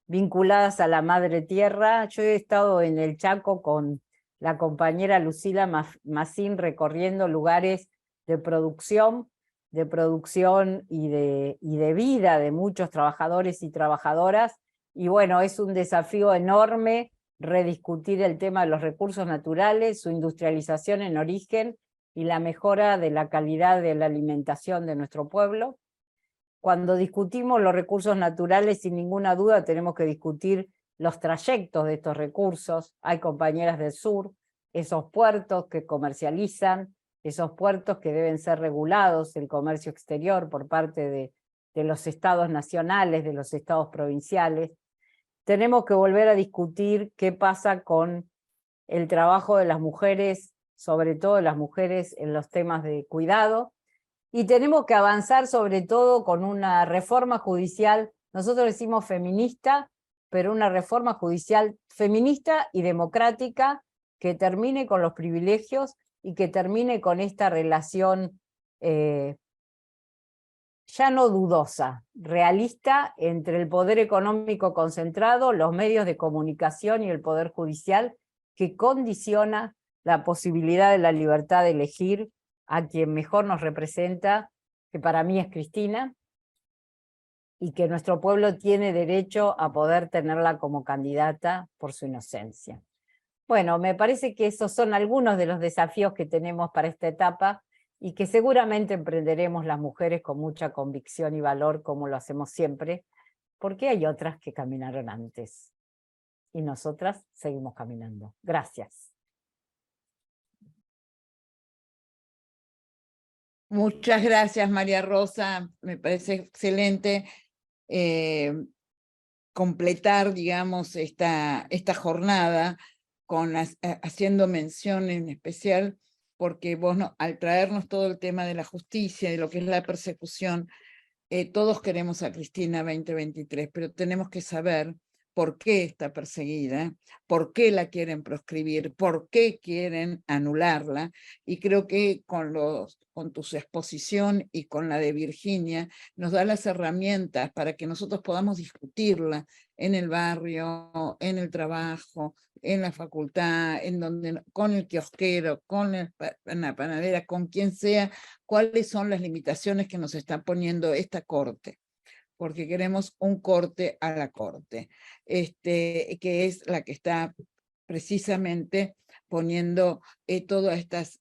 vinculadas a la madre tierra. Yo he estado en el Chaco con la compañera Lucila Massín recorriendo lugares de producción y de vida de muchos trabajadores y trabajadoras, y bueno, es un desafío enorme rediscutir el tema de los recursos naturales, su industrialización en origen y la mejora de la calidad de la alimentación de nuestro pueblo. Cuando discutimos los recursos naturales, sin ninguna duda tenemos que discutir los trayectos de estos recursos. Hay compañeras del sur, esos puertos que comercializan, esos puertos que deben ser regulados, el comercio exterior por parte de los estados nacionales, de los estados provinciales. Tenemos que volver a discutir qué pasa con el trabajo de las mujeres, sobre todo las mujeres en los temas de cuidado, y tenemos que avanzar sobre todo con una reforma judicial, nosotros decimos feminista, pero una reforma judicial feminista y democrática que termine con los privilegios y que termine con esta relación ya no dudosa, realista, entre el poder económico concentrado, los medios de comunicación y el poder judicial, que condiciona la posibilidad de la libertad de elegir a quien mejor nos representa, que para mí es Cristina, y que nuestro pueblo tiene derecho a poder tenerla como candidata por su inocencia. Bueno, me parece que esos son algunos de los desafíos que tenemos para esta etapa y que seguramente emprenderemos las mujeres con mucha convicción y valor, como lo hacemos siempre, porque hay otras que caminaron antes. Y nosotras seguimos caminando. Gracias. Muchas gracias, María Rosa. Me parece excelente completar, digamos, esta jornada haciendo mención en especial, porque vos al traernos todo el tema de la justicia, de lo que es la persecución, todos queremos a Cristina 2023, pero tenemos que saber por qué está perseguida, por qué la quieren proscribir, por qué quieren anularla, y creo que con tu exposición y con la de Virginia nos da las herramientas para que nosotros podamos discutirla en el barrio, en el trabajo, en la facultad, con el kiosquero, con la panadera, con quien sea, cuáles son las limitaciones que nos está poniendo esta corte, porque queremos un corte a la corte, que es la que está precisamente poniendo todas estas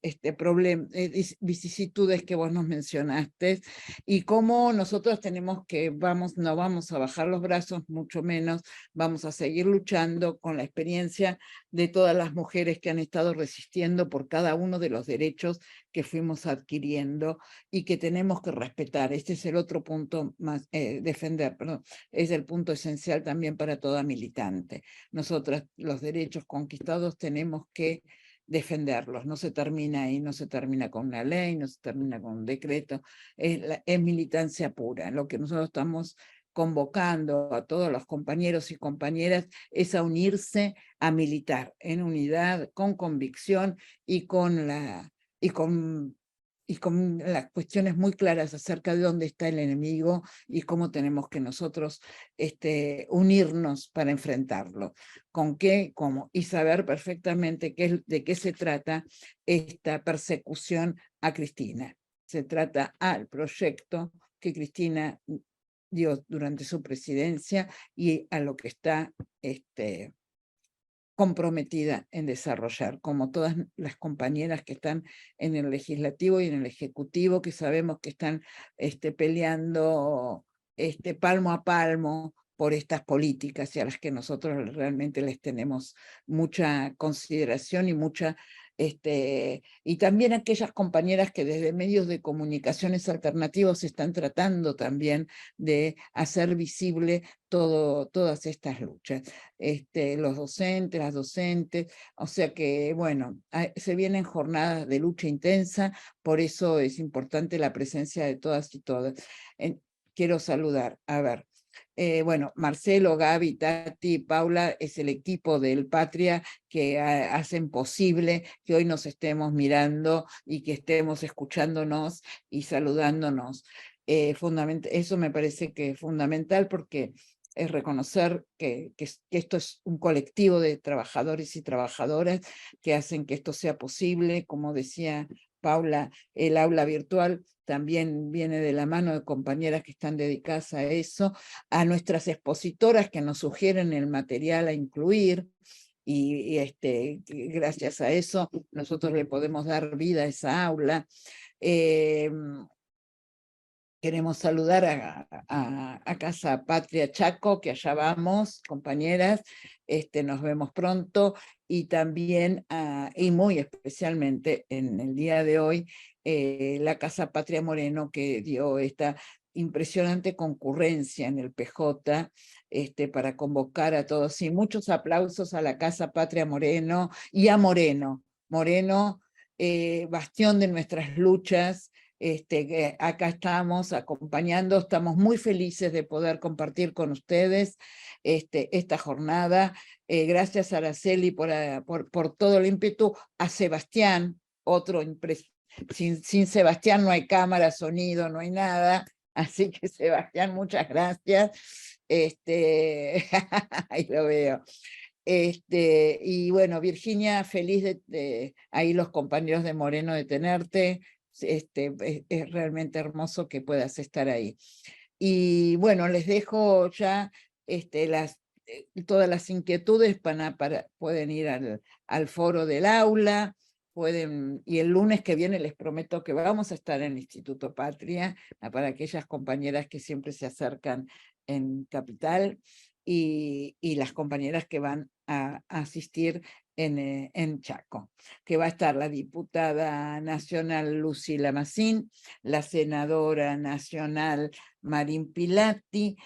vicisitudes que vos nos mencionaste, y cómo nosotros tenemos que, no vamos a bajar los brazos, mucho menos, vamos a seguir luchando con la experiencia de todas las mujeres que han estado resistiendo por cada uno de los derechos que fuimos adquiriendo y que tenemos que respetar. Este es el otro punto más, defender, perdón, es el punto esencial también para toda militante. Nosotras, los derechos conquistados, tenemos que defenderlos. No se termina ahí, no se termina con una ley, no se termina con un decreto, es militancia pura. Lo que nosotros estamos convocando a todos los compañeros y compañeras es a unirse, a militar en unidad, con convicción y con las cuestiones muy claras acerca de dónde está el enemigo y cómo tenemos que nosotros unirnos para enfrentarlo. ¿Con qué? ¿Cómo? Y saber perfectamente de qué se trata esta persecución a Cristina. Se trata al proyecto que Cristina dio durante su presidencia y a lo que está comprometida en desarrollar, como todas las compañeras que están en el legislativo y en el ejecutivo, que sabemos que están peleando palmo a palmo por estas políticas y a las que nosotros realmente les tenemos mucha consideración y mucha y también aquellas compañeras que desde medios de comunicaciones alternativos están tratando también de hacer visible todas estas luchas. Los docentes, las docentes, o sea que, bueno, se vienen jornadas de lucha intensa, por eso es importante la presencia de todas y todas. Quiero saludar, a ver, bueno, Marcelo, Gaby, Tati, Paula, es el equipo del Patria que hacen posible que hoy nos estemos mirando y que estemos escuchándonos y saludándonos. Eso me parece que es fundamental porque es reconocer que esto es un colectivo de trabajadores y trabajadoras que hacen que esto sea posible. Como decía Paula, el aula virtual también viene de la mano de compañeras que están dedicadas a eso, a nuestras expositoras que nos sugieren el material a incluir, y gracias a eso nosotros le podemos dar vida a esa aula. Queremos saludar a Casa Patria Chaco, que allá vamos, compañeras, nos vemos pronto, y también, y muy especialmente en el día de hoy, la Casa Patria Moreno, que dio esta impresionante concurrencia en el PJ, para convocar a todos. Y muchos aplausos a la Casa Patria Moreno y a Moreno, bastión de nuestras luchas. Que acá estamos acompañando, estamos muy felices de poder compartir con ustedes esta jornada. Gracias a Araceli por todo el ímpetu, a Sebastián, sin Sebastián no hay cámara, sonido, no hay nada, así que Sebastián, muchas gracias. Ahí lo veo. Y bueno, Virginia, feliz de ahí los compañeros de Moreno de tenerte. Es realmente hermoso que puedas estar ahí. Y bueno, les dejo ya todas las inquietudes pueden ir al foro del aula, y el lunes que viene les prometo que vamos a estar en el Instituto Patria, para aquellas compañeras que siempre se acercan en Capital. y las compañeras que van a asistir en Chaco, que va a estar la diputada nacional Lucila Massín, la senadora nacional Marín Pilati,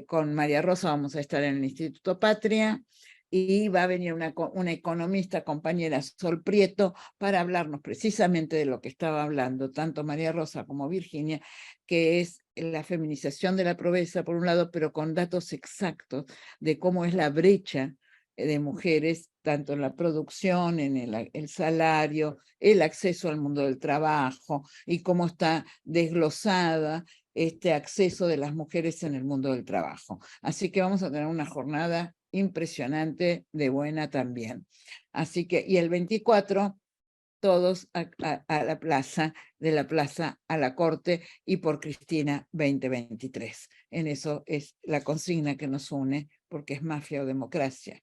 con María Rosa vamos a estar en el Instituto Patria, y va a venir una economista, compañera Sol Prieto, para hablarnos precisamente de lo que estaba hablando tanto María Rosa como Virginia, que es la feminización de la pobreza por un lado, pero con datos exactos de cómo es la brecha de mujeres, tanto en la producción, en el salario, el acceso al mundo del trabajo, y cómo está desglosada este acceso de las mujeres en el mundo del trabajo. Así que vamos a tener una jornada impresionante de buena también. Así que, y el 24, todos a la plaza, de la plaza a la corte, y por Cristina 2023. En eso es la consigna que nos une, porque es mafia o democracia.